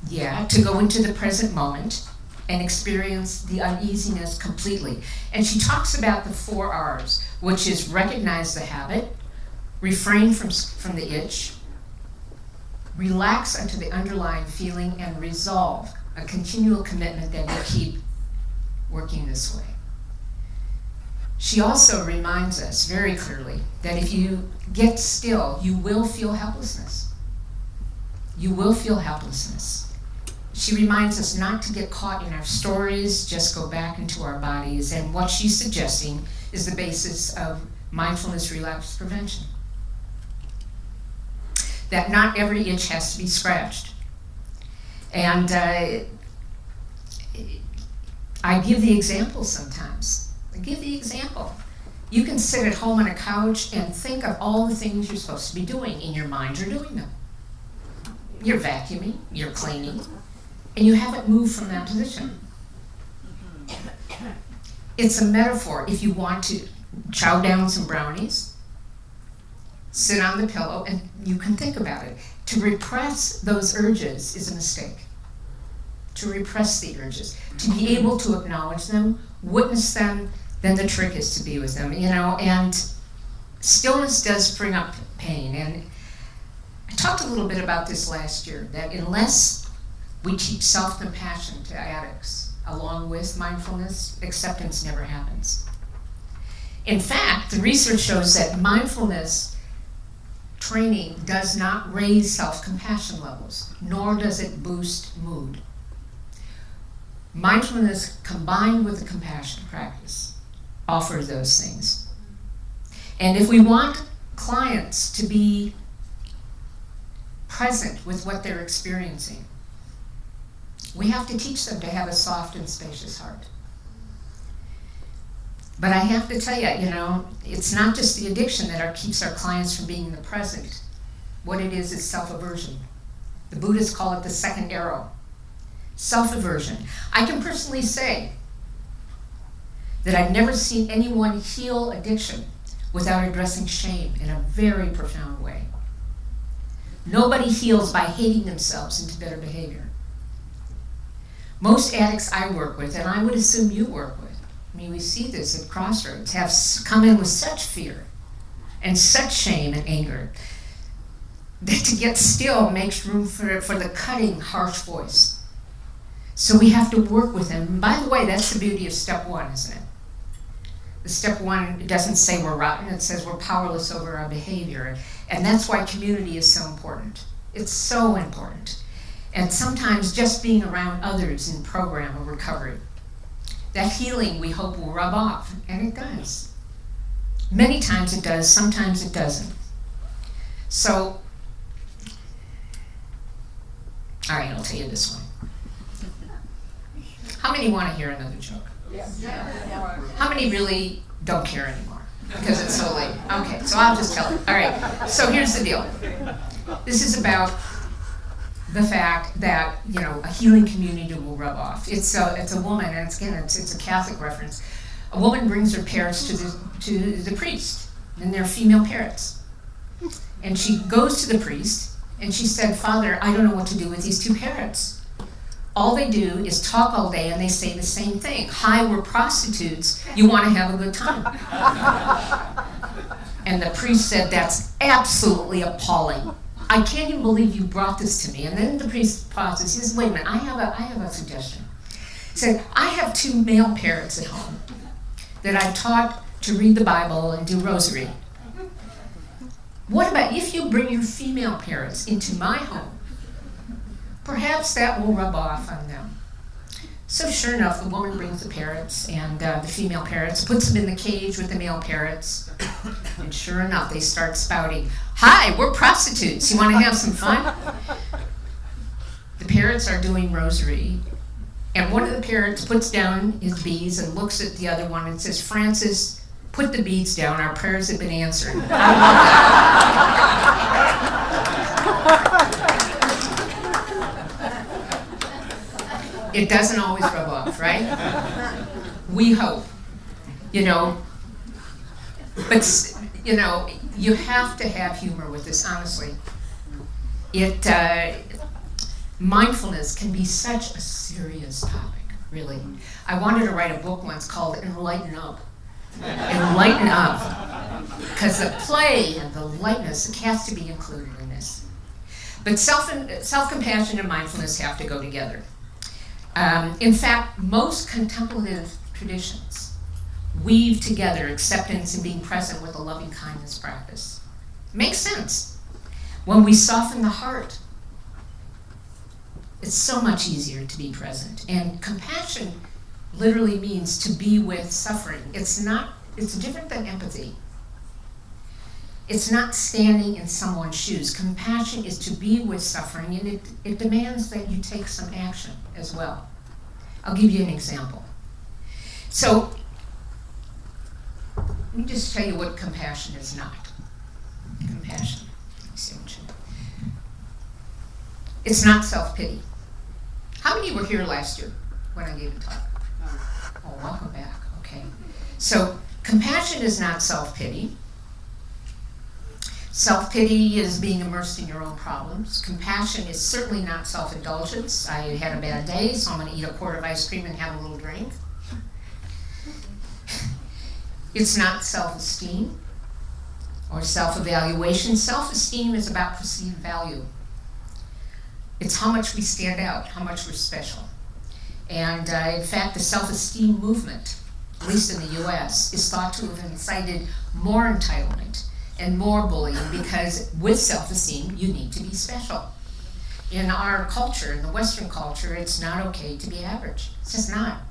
to go into the present moment and experience the uneasiness completely. And she talks about the 4 R's, which is recognize the habit, refrain from the itch, relax into the underlying feeling, and resolve, a continual commitment that you keep working this way. She also reminds us very clearly that if you get still, you will feel helplessness. You will feel helplessness. She reminds us not to get caught in our stories, just go back into our bodies. And what she's suggesting is the basis of mindfulness relapse prevention. That not every itch has to be scratched. And I give the example sometimes. I give the example. You can sit at home on a couch and think of all the things you're supposed to be doing. In your mind, you're doing them. You're vacuuming, you're cleaning, and you haven't moved from that position. It's a metaphor. If you want to chow down some brownies, sit on the pillow, and you can think about it. To repress those urges is a mistake. To repress the urges. To be able to acknowledge them, witness them, then the trick is to be with them, and stillness does bring up pain. And I talked a little bit about this last year, that unless we teach self-compassion to addicts along with mindfulness, acceptance never happens. In fact, the research shows that mindfulness training does not raise self-compassion levels, nor does it boost mood. Mindfulness combined with the compassion practice offers those things. And if we want clients to be present with what they're experiencing, we have to teach them to have a soft and spacious heart. But I have to tell you, it's not just the addiction that keeps our clients from being in the present. What it is self-aversion. The Buddhists call it the second arrow. Self-aversion. I can personally say that I've never seen anyone heal addiction without addressing shame in a very profound way. Nobody heals by hating themselves into better behavior. Most addicts I work with, and I would assume you work with, we see this at Crossroads, have come in with such fear and such shame and anger that to get still makes room for the cutting, harsh voice. So we have to work with them. And by the way, that's the beauty of step one, isn't it? The step one, it doesn't say we're rotten, it says we're powerless over our behavior. And that's why community is so important. It's so important. And sometimes just being around others in program or recovery, that healing we hope will rub off, and it does. Many times it does, sometimes it doesn't. So, all right, I'll tell you this one. How many want to hear another joke? Yes. How many really don't care anymore because it's so late? Okay, so I'll just tell it. All right, so here's the deal. This is about the fact that, a healing community will rub off. It's a woman, and it's a Catholic reference. A woman brings her parrots to the priest, and they're female parrots. And she goes to the priest, and she said, "Father, I don't know what to do with these two parrots. All they do is talk all day, and they say the same thing. Hi, we're prostitutes. You want to have a good time." And the priest said, "That's absolutely appalling. I can't even believe you brought this to me." And then the priest pauses. He says, "Wait a minute, I have a suggestion." He said, "I have two male parrots at home that I've taught to read the Bible and do rosary. What about if you bring your female parrots into my home? Perhaps that will rub off on them." So sure enough, the woman brings the parrots, and the female parrots, puts them in the cage with the male parrots, and sure enough, they start spouting, "Hi, we're prostitutes. You want to have some fun?" The parrots are doing rosary, and one of the parrots puts down his beads and looks at the other one and says, "Francis, put the beads down. Our prayers have been answered." I love that. It doesn't always rub off, right? We hope, but you have to have humor with this, honestly. Mindfulness can be such a serious topic, really. I wanted to write a book once called Enlighten Up. Enlighten Up. Because the play and the lightness has to be included in this. But self-compassion and mindfulness have to go together. In fact, most contemplative traditions weave together acceptance and being present with a loving kindness practice. Makes sense. When we soften the heart, it's so much easier to be present. And compassion literally means to be with suffering. It's different than empathy. It's not standing in someone's shoes. Compassion is to be with suffering, and it demands that you take some action as well. I'll give you an example. So, let me just tell you what compassion is not. Compassion. It's not self-pity. How many were here last year when I gave a talk? Oh, Well, welcome back. Okay. So compassion is not self-pity. Self-pity is being immersed in your own problems. Compassion is certainly not self-indulgence. I had a bad day, so I'm going to eat a quart of ice cream and have a little drink. It's not self-esteem or self-evaluation. Self-esteem is about perceived value. It's how much we stand out, how much we're special. And in fact, the self-esteem movement, at least in the US, is thought to have incited more entitlement and more bullying, because with self-esteem, you need to be special. In our culture, in the Western culture, it's not okay to be average. It's just not.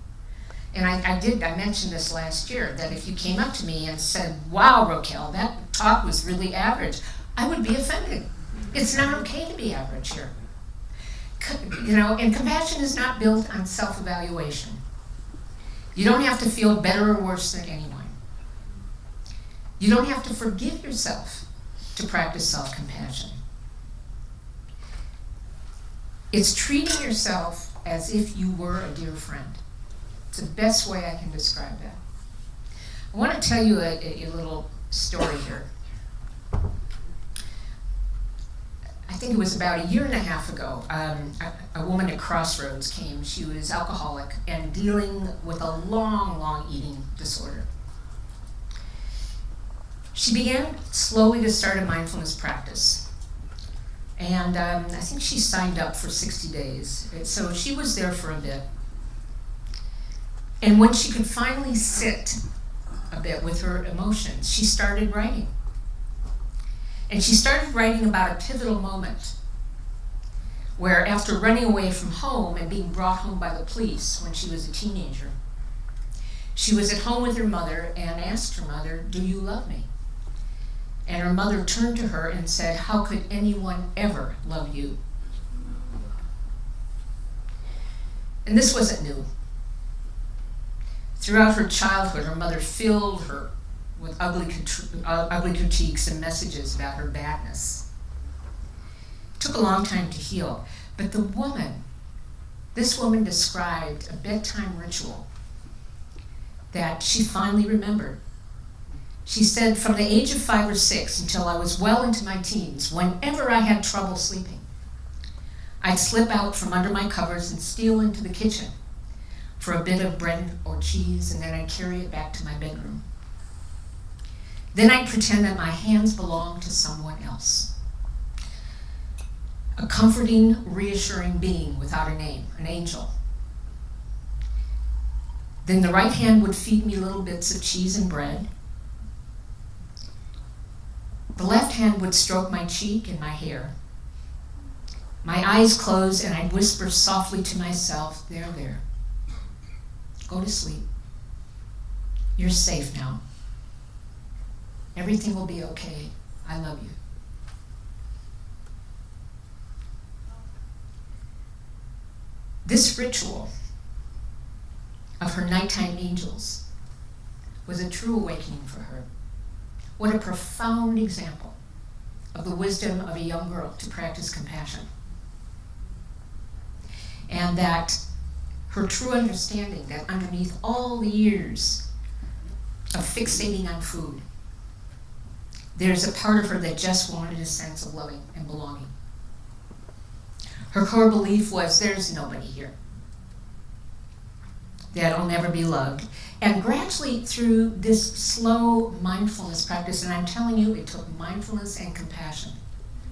And I mentioned this last year, that if you came up to me and said, wow, Rokelle, that talk was really average, I would be offended. It's not okay to be average here. And compassion is not built on self-evaluation. You don't have to feel better or worse than anyone. You don't have to forgive yourself to practice self-compassion. It's treating yourself as if you were a dear friend. It's the best way I can describe that. I want to tell you a little story here. I think it was about a year and a half ago, a woman at Crossroads came. She was alcoholic and dealing with a long eating disorder. She began slowly to start a mindfulness practice. And I think she signed up for 60 days. So she was there for a bit. And when she could finally sit a bit with her emotions, she started writing. And she started writing about a pivotal moment where, after running away from home and being brought home by the police when she was a teenager, she was at home with her mother and asked her mother, "Do you love me?" And her mother turned to her and said, "How could anyone ever love you?" And this wasn't new. Throughout her childhood, her mother filled her with ugly critiques and messages about her badness. It took a long time to heal, but this woman described a bedtime ritual that she finally remembered. She said, from the age of 5 or 6 until I was well into my teens, whenever I had trouble sleeping, I'd slip out from under my covers and steal into the kitchen for a bit of bread or cheese, and then I'd carry it back to my bedroom. Then I'd pretend that my hands belonged to someone else. A comforting, reassuring being without a name, an angel. Then the right hand would feed me little bits of cheese and bread. The left hand would stroke my cheek and my hair. My eyes closed and I'd whisper softly to myself, there. Go to sleep. You're safe now. Everything will be okay. I love you. This ritual of her nighttime angels was a true awakening for her. What a profound example of the wisdom of a young girl to practice compassion. And that her true understanding that underneath all the years of fixating on food, there's a part of her that just wanted a sense of loving and belonging. Her core belief was, there's nobody here that'll never be loved. And gradually, through this slow mindfulness practice, and I'm telling you, it took mindfulness and compassion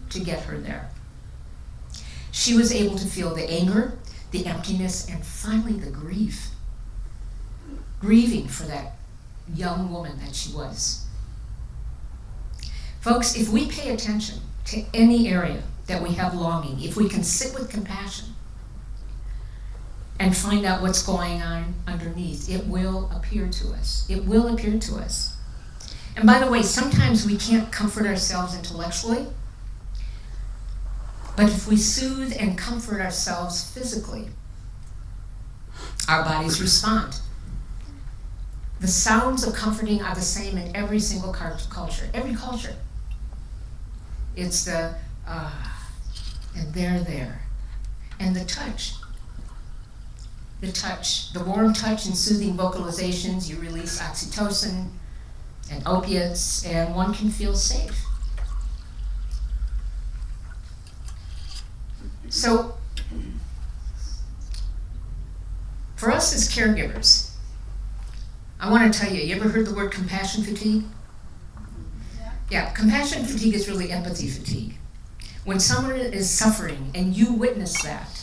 to get her there, she was able to feel the anger, the emptiness, and finally the grief. Grieving for that young woman that she was. Folks, if we pay attention to any area that we have longing, if we can sit with compassion and find out what's going on underneath, it will appear to us. It will appear to us. And by the way, sometimes we can't comfort ourselves intellectually, but if we soothe and comfort ourselves physically, our bodies respond. The sounds of comforting are the same in every single culture. Every culture. It's the and they're there. And the touch. the touch, the warm touch and soothing vocalizations, you release oxytocin and opiates, and one can feel safe. So, for us as caregivers, I want to tell you ever heard the word compassion fatigue? Yeah, compassion fatigue is really empathy fatigue. When someone is suffering and you witness that,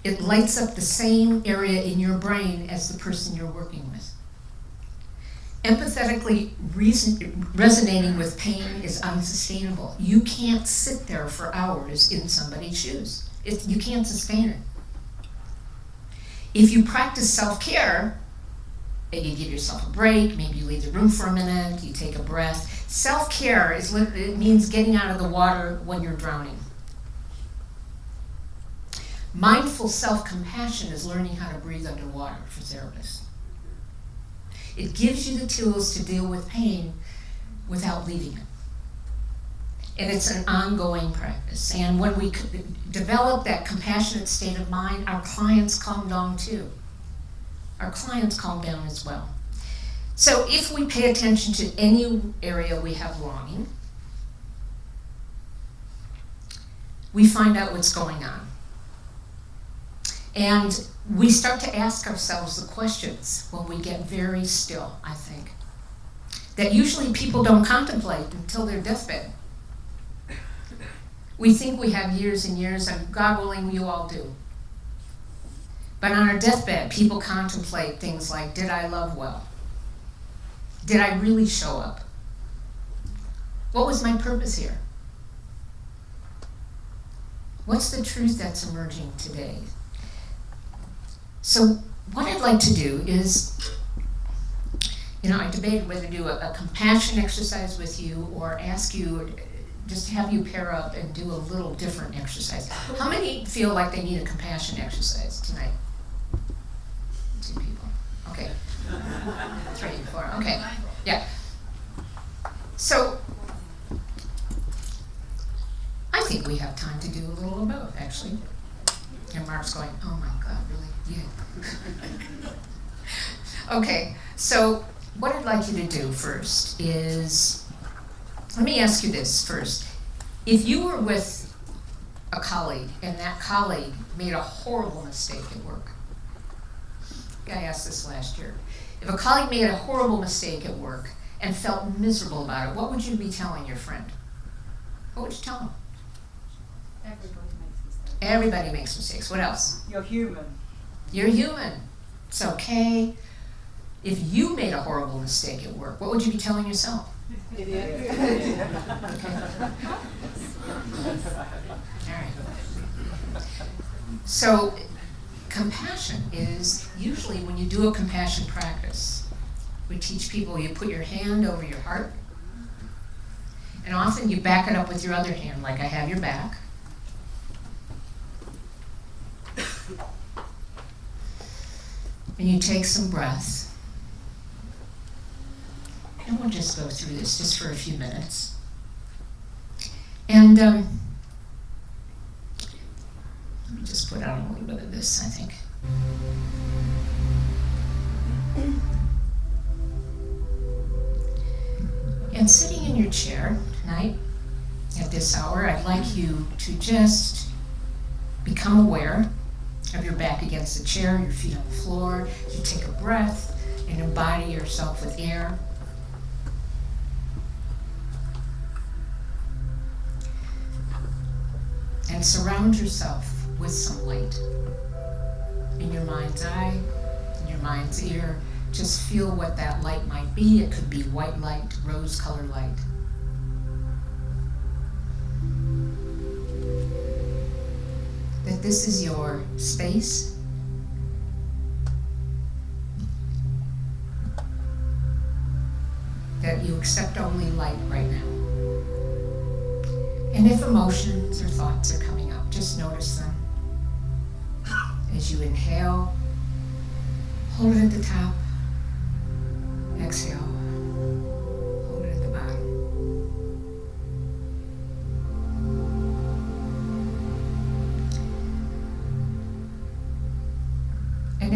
it lights up the same area in your brain as the person you're working with. Empathetically resonating with pain is unsustainable. You can't sit there for hours in somebody's shoes. You can't sustain it. If you practice self-care, and you give yourself a break, maybe you leave the room for a minute, you take a breath. Self-care it means getting out of the water when you're drowning. Mindful self-compassion is learning how to breathe underwater for therapists. It gives you the tools to deal with pain without leaving it. And it's an ongoing practice. And when we develop that compassionate state of mind, our clients calm down too. Our clients calm down as well. So if we pay attention to any area we have longing, we find out what's going on. And we start to ask ourselves the questions when we get very still, I think, that usually people don't contemplate until their deathbed. We think we have years and years, and God willing, you all do. But on our deathbed, people contemplate things like, did I love well? Did I really show up? What was my purpose here? What's the truth that's emerging today? So what I'd like to do is, I debated whether to do a compassion exercise with you or ask you, just have you pair up and do a little different exercise. How many feel like they need a compassion exercise tonight? 2 people. Okay. 3, 4. Okay. Yeah. So I think we have time to do a little of both, actually. And Mark's going, oh my God, really? Yeah. Okay. So what I'd like you to do first is, let me ask you this first. If you were with a colleague and that colleague made a horrible mistake at work, I asked this last year. If a colleague made a horrible mistake at work and felt miserable about it, what would you be telling your friend? What would you tell them? Everybody makes mistakes. Everybody makes mistakes. What else? You're human. You're human. It's okay. If you made a horrible mistake at work, what would you be telling yourself? Idiot. Okay. All right. So, compassion is usually when you do a compassion practice, we teach people you put your hand over your heart, and often you back it up with your other hand, like I have your back. And you take some breath. And we'll just go through this just for a few minutes. And let me just put on a little bit of this, I think. And sitting in your chair tonight at this hour, I'd like you to just become aware of your back against the chair, your feet on the floor. You take a breath and embody yourself with air. And surround yourself with some light. In your mind's eye, in your mind's ear, just feel what that light might be. It could be white light, rose-colored light. That this is your space. That you accept only light right now. And if emotions or thoughts are coming up, just notice them. As you inhale, hold it at the top. Exhale, hold it at the bottom.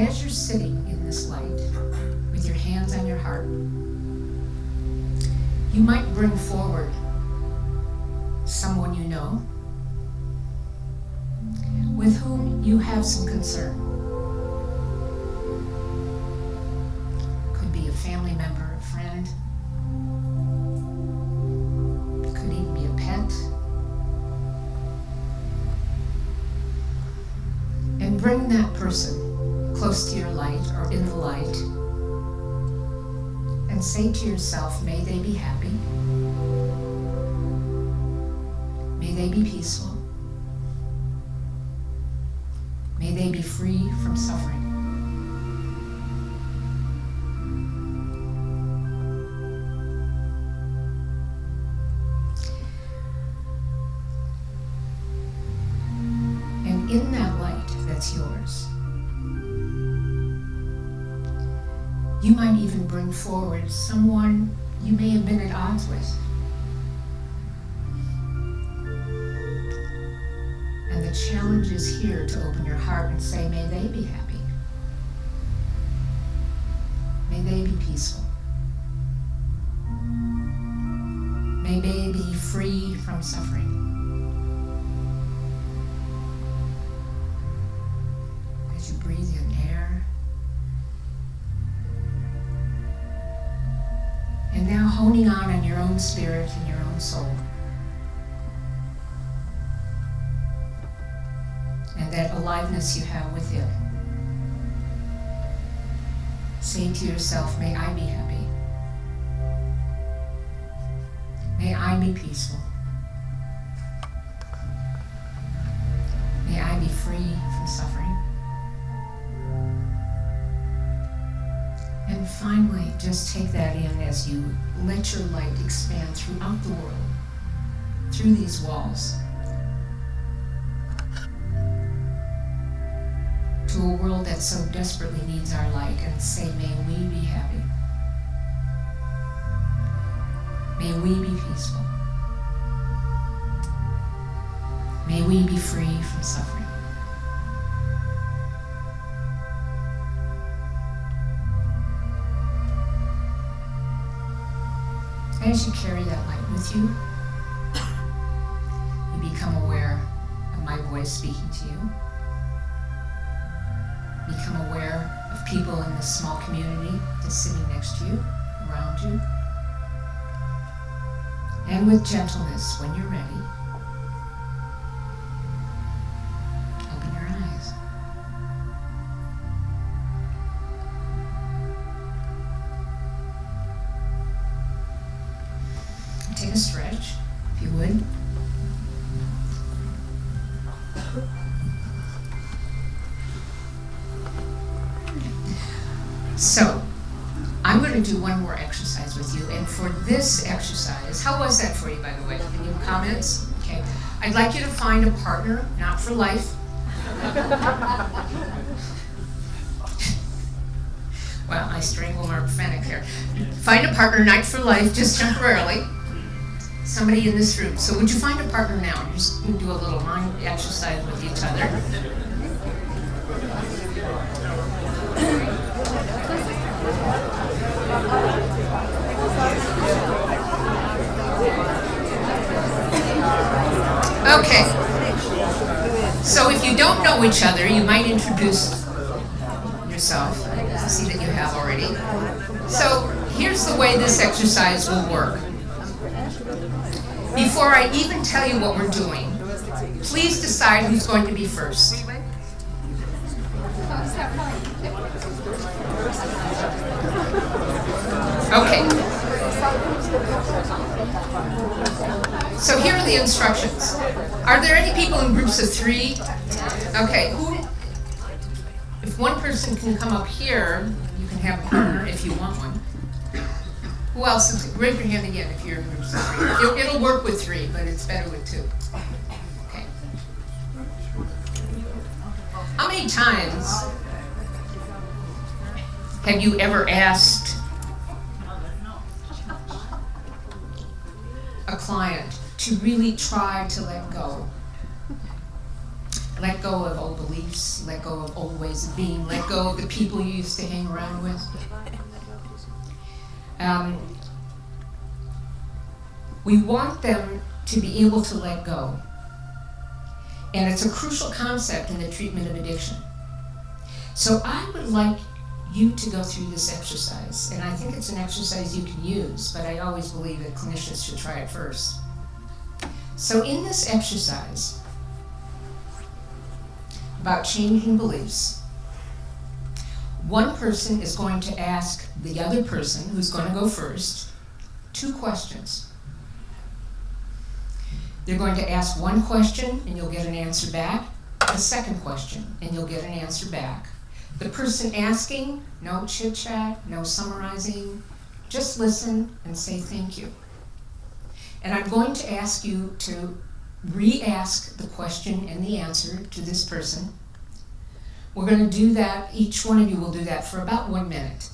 as you're sitting in this light, with your hands on your heart, you might bring forward someone you know, with whom you have some concern. Could be a family member, a friend. Could even be a pet. And bring that person close to your light or in the light and say to yourself, may they be happy. May they be peaceful. May they be free from suffering. And in that light that's yours, you might even bring forward someone you may have been at odds with. And the challenge is here to open your heart and say, may they be happy. May they be peaceful. May they be free from suffering. As you breathe in air. And now honing on your own spirit and your own soul. And that aliveness you have within. Say to yourself, may I be happy. May I be peaceful. May I be free from suffering. And finally, just take that in as you let your light expand throughout the world, through these walls, to a world that so desperately needs our light, and say, may we be happy. May we be peaceful. May we be free from suffering. As you carry that light with you, you become aware of my voice speaking to you. Become aware of people in this small community that's sitting next to you, around you. And with gentleness, when you're ready, open your eyes. Take a stretch, if you would. So, I'm going to do one more exercise with you, and for this exercise, how was that for you, by the way? Any comments? Okay. I'd like you to find a partner, not for life. Well, I strangle Mark Fennick here. Find a partner, not for life, just temporarily. Somebody in this room. So would you find a partner now? You're just going to do a little mind exercise with each other. Okay. So if you don't know each other, you might introduce yourself. I see that you have already. So here's the way this exercise will work. Before I even tell you what we're doing, please decide who's going to be first. Okay. So here are the instructions. Are there any people in groups of 3? Okay. If one person can come up here, you can have a partner if you want one. Who else? Raise your hand again if you're in groups of 3. It'll work with 3, but it's better with 2. Okay. How many times have you ever asked a client to really try to let go? Let go of old beliefs, let go of old ways of being, let go of the people you used to hang around with. We want them to be able to let go. And it's a crucial concept in the treatment of addiction. So I would like you to go through this exercise, and I think it's an exercise you can use, but I always believe that clinicians should try it first. So in this exercise about changing beliefs, one person is going to ask the other person, who's going to go first, 2 questions. They're going to ask one question and you'll get an answer back, a second question and you'll get an answer back. The person asking, no chit-chat, no summarizing, just listen and say thank you. And I'm going to ask you to re-ask the question and the answer to this person. We're going to do that, each one of you will do that for about 1 minute.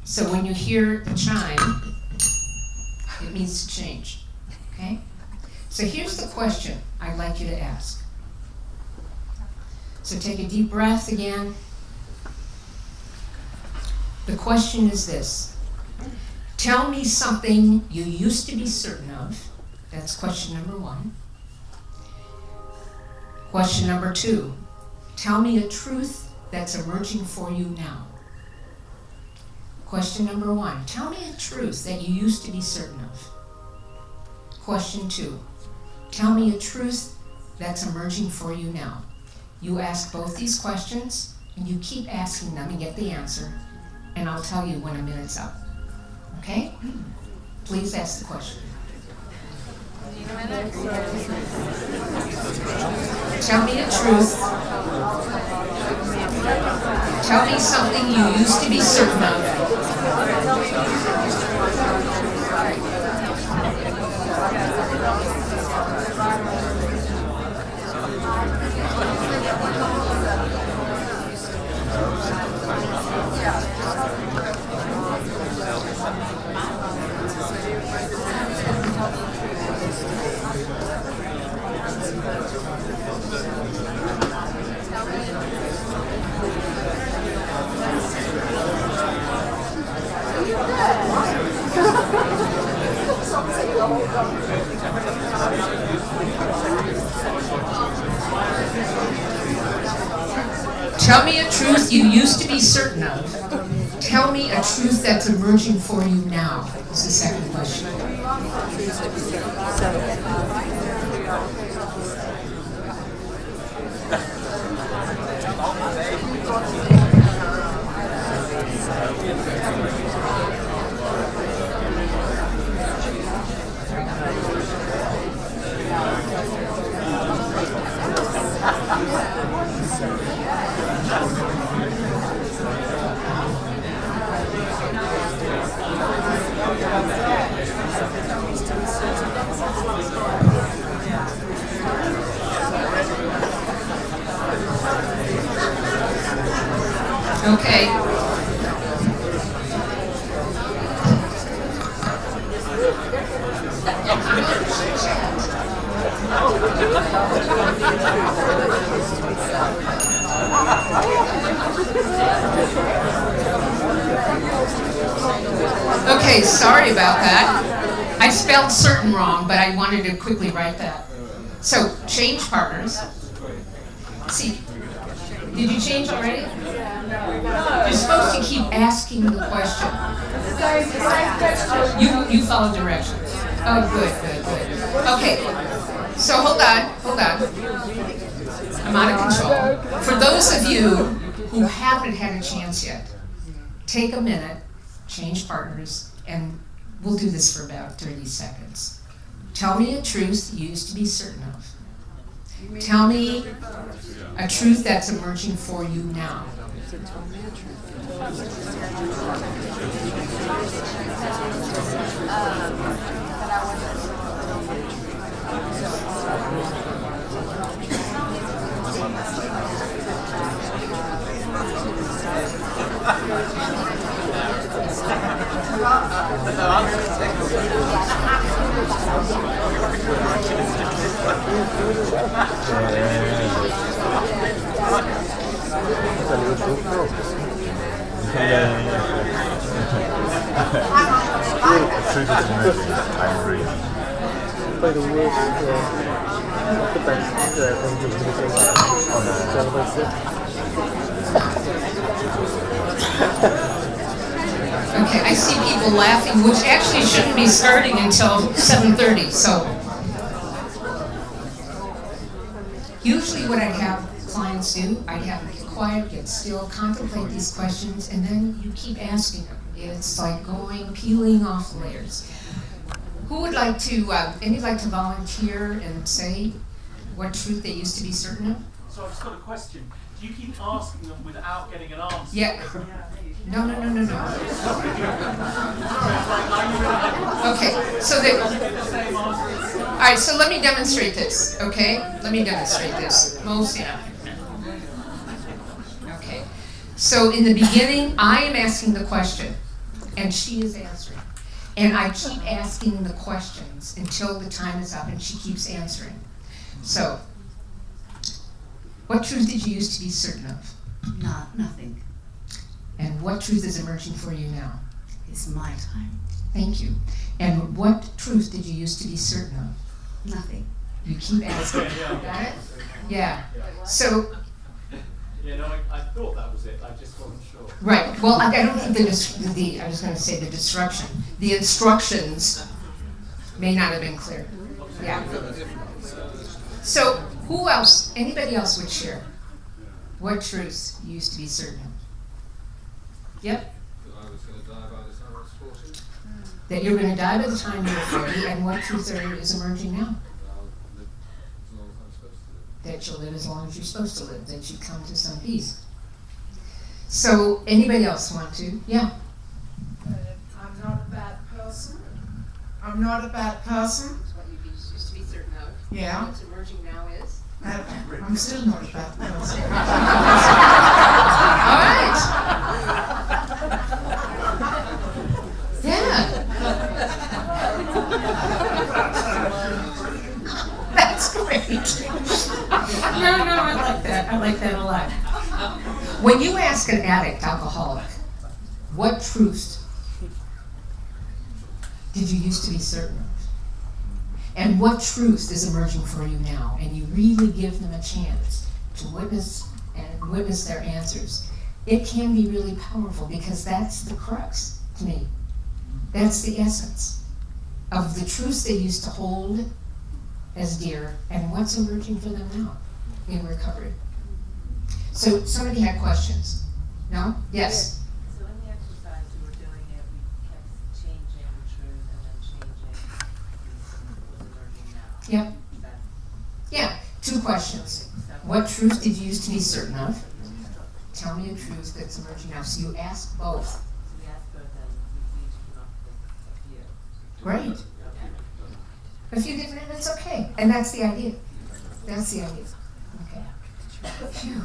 So when you hear the chime, it means to change, okay? So here's the question I'd like you to ask. So take a deep breath again. The question is this: tell me something you used to be certain of. That's question number 1. Question number 2, tell me a truth that's emerging for you now. Question number 1, tell me a truth that you used to be certain of. Question 2, tell me a truth that's emerging for you now. You ask both these questions, and you keep asking them and get the answer, and I'll tell you when a minute's up. Okay? Please ask the question. Tell me a truth. Tell me something you used to be certain of. Tell me a truth you used to be certain of. Tell me a truth that's emerging for you now, is the second question. Okay. Okay, sorry about that. I spelled certain wrong, but I wanted to quickly write that. So, change partners. See, did you change already? You're supposed to keep asking the question. You follow directions. Oh, good. Okay, so hold on. I'm out of control. For those of you who haven't had a chance yet, take a minute, change partners, and we'll do this for about 30 seconds. Tell me a truth you used to be certain of. Tell me a truth that's emerging for you now. Truth is emerging. I'm reading. Play the worst, not the best things of Okay, I see people laughing, which actually shouldn't be starting until 7:30, so. Usually what I'd have clients do, I'd have them get quiet, get still, contemplate these questions, and then you keep asking them. It's like peeling off layers. Who would like to, anyone like to volunteer and say what truth they used to be certain of? So I've just got a question. Do you keep asking them without getting an answer? Yeah. No. Okay, so all right, so let me demonstrate this, okay? Let me demonstrate this. Okay, so in the beginning, I am asking the question, and she is answering. And I keep asking the questions until the time is up, and she keeps answering. So, what truth did you used to be certain of? Nothing. And what truth is emerging for you now? It's my time. Thank you. And what truth did you used to be certain of? Nothing. You keep asking. Got it? Yeah. So. Yeah, no, I thought that was it. I just wasn't sure. Right. Well, I don't think I was going to say the disruption. The instructions may not have been clear. Yeah. So, who else? Anybody else would share? What truths you used to be certain of? Yep. That I was going to die by the time I was 40. That you're going to die by the time you're 40, and what truth is emerging now? I'll live as long as I'm supposed to live. That you'll live as long as you're supposed to live, that you come to some peace. So, anybody else want to? Yeah. I'm not a bad person. I'm not a bad person. That's what you used to be certain of. Yeah. What's emerging now is? I'm still not a bad person. All right. Yeah. That's great. No, I like that. I like that a lot. When you ask an addict, alcoholic, what truths did you used to be certain of? And what truth is emerging for you now? And you really give them a chance to witness their answers. It can be really powerful because that's the crux to me. That's the essence of the truths they used to hold as dear and what's emerging for them now in recovery. So somebody had questions. No? Yes? So in the exercise we were doing it, we kept changing the truth and then changing what's emerging now. Yep. Yeah. 2 questions. What truth did you used to be certain of? Tell me a truth that's emerging now. So you ask both. So we asked both and we each came up with a few. Great. A few different, and it's okay. And that's the idea. That's the idea. Okay. Phew.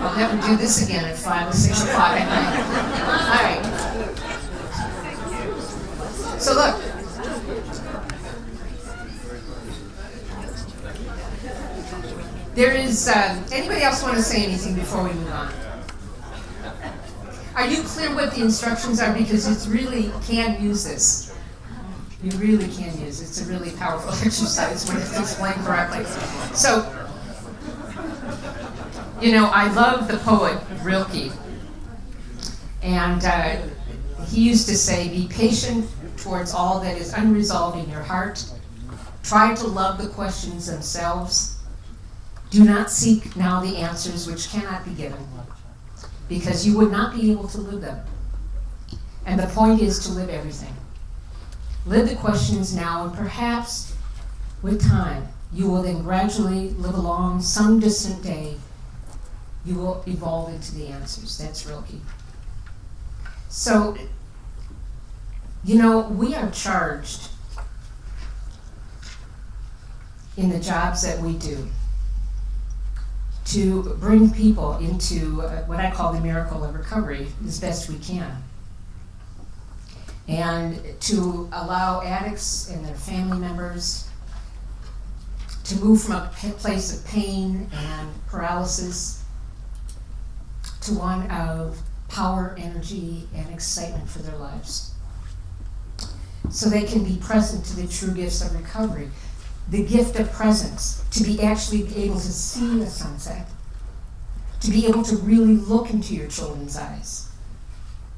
I'll never do this again at 5 or 6 o'clock at night. All right. So look. There is, anybody else want to say anything before we move on? Are you clear what the instructions are? Because it's really, can use this. You really can use it. It's a really powerful exercise when it's explained correctly. So, you know, I love the poet Rilke. And he used to say, be patient towards all that is unresolved in your heart. Try to love the questions themselves. Do not seek now the answers which cannot be given, because you would not be able to live them. And the point is to live everything. Live the questions now, and perhaps with time, you will then gradually live along some distant day. You will evolve into the answers. That's Rilke. So, you know, we are charged in the jobs that we do to bring people into what I call the miracle of recovery as best we can. and to allow addicts and their family members to move from a place of pain and paralysis to one of power, energy, and excitement for their lives. So they can be present to the true gifts of recovery. The gift of presence, to be actually able to see the sunset, to be able to really look into your children's eyes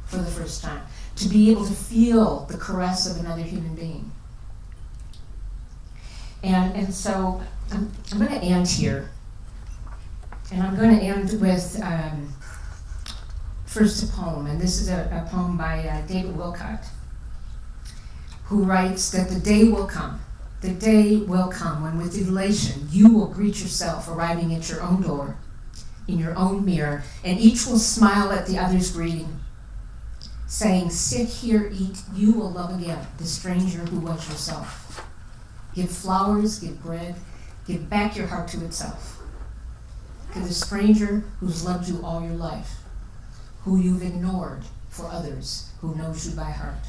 for the first time, to be able to feel the caress of another human being. And so I'm going to end here, and I'm going to end with first a poem, and this is a poem by David Wilcott, who writes that the day will come when with elation you will greet yourself arriving at your own door, in your own mirror, and each will smile at the other's greeting, saying, sit here, eat, you will love again the stranger who was yourself. Give flowers, give bread, give back your heart to itself. To the stranger who's loved you all your life, who you've ignored for others, who knows you by heart.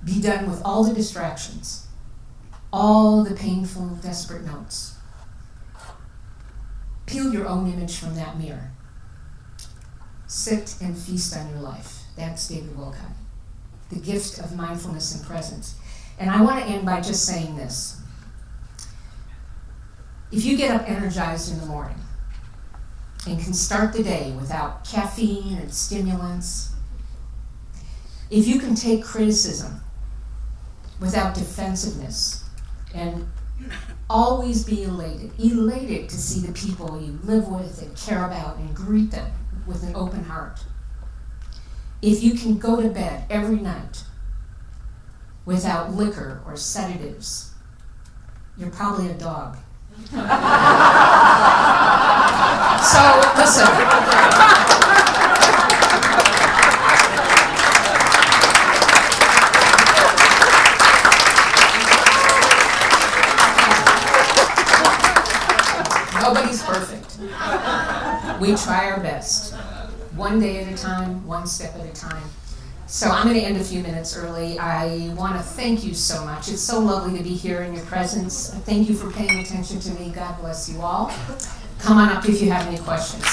Be done with all the distractions, all the painful, desperate notes. Peel your own image from that mirror. Sit and feast on your life. That's David Wilcott. The gift of mindfulness and presence. And I want to end by just saying this. If you get up energized in the morning and can start the day without caffeine and stimulants, if you can take criticism without defensiveness and always be elated to see the people you live with and care about and greet them with an open heart. If you can go to bed every night without liquor or sedatives, you're probably a dog. So, listen. Nobody's perfect. We try our best. One day at a time, one step at a time. So I'm going to end a few minutes early. I want to thank you so much. It's so lovely to be here in your presence. Thank you for paying attention to me. God bless you all. Come on up if you have any questions.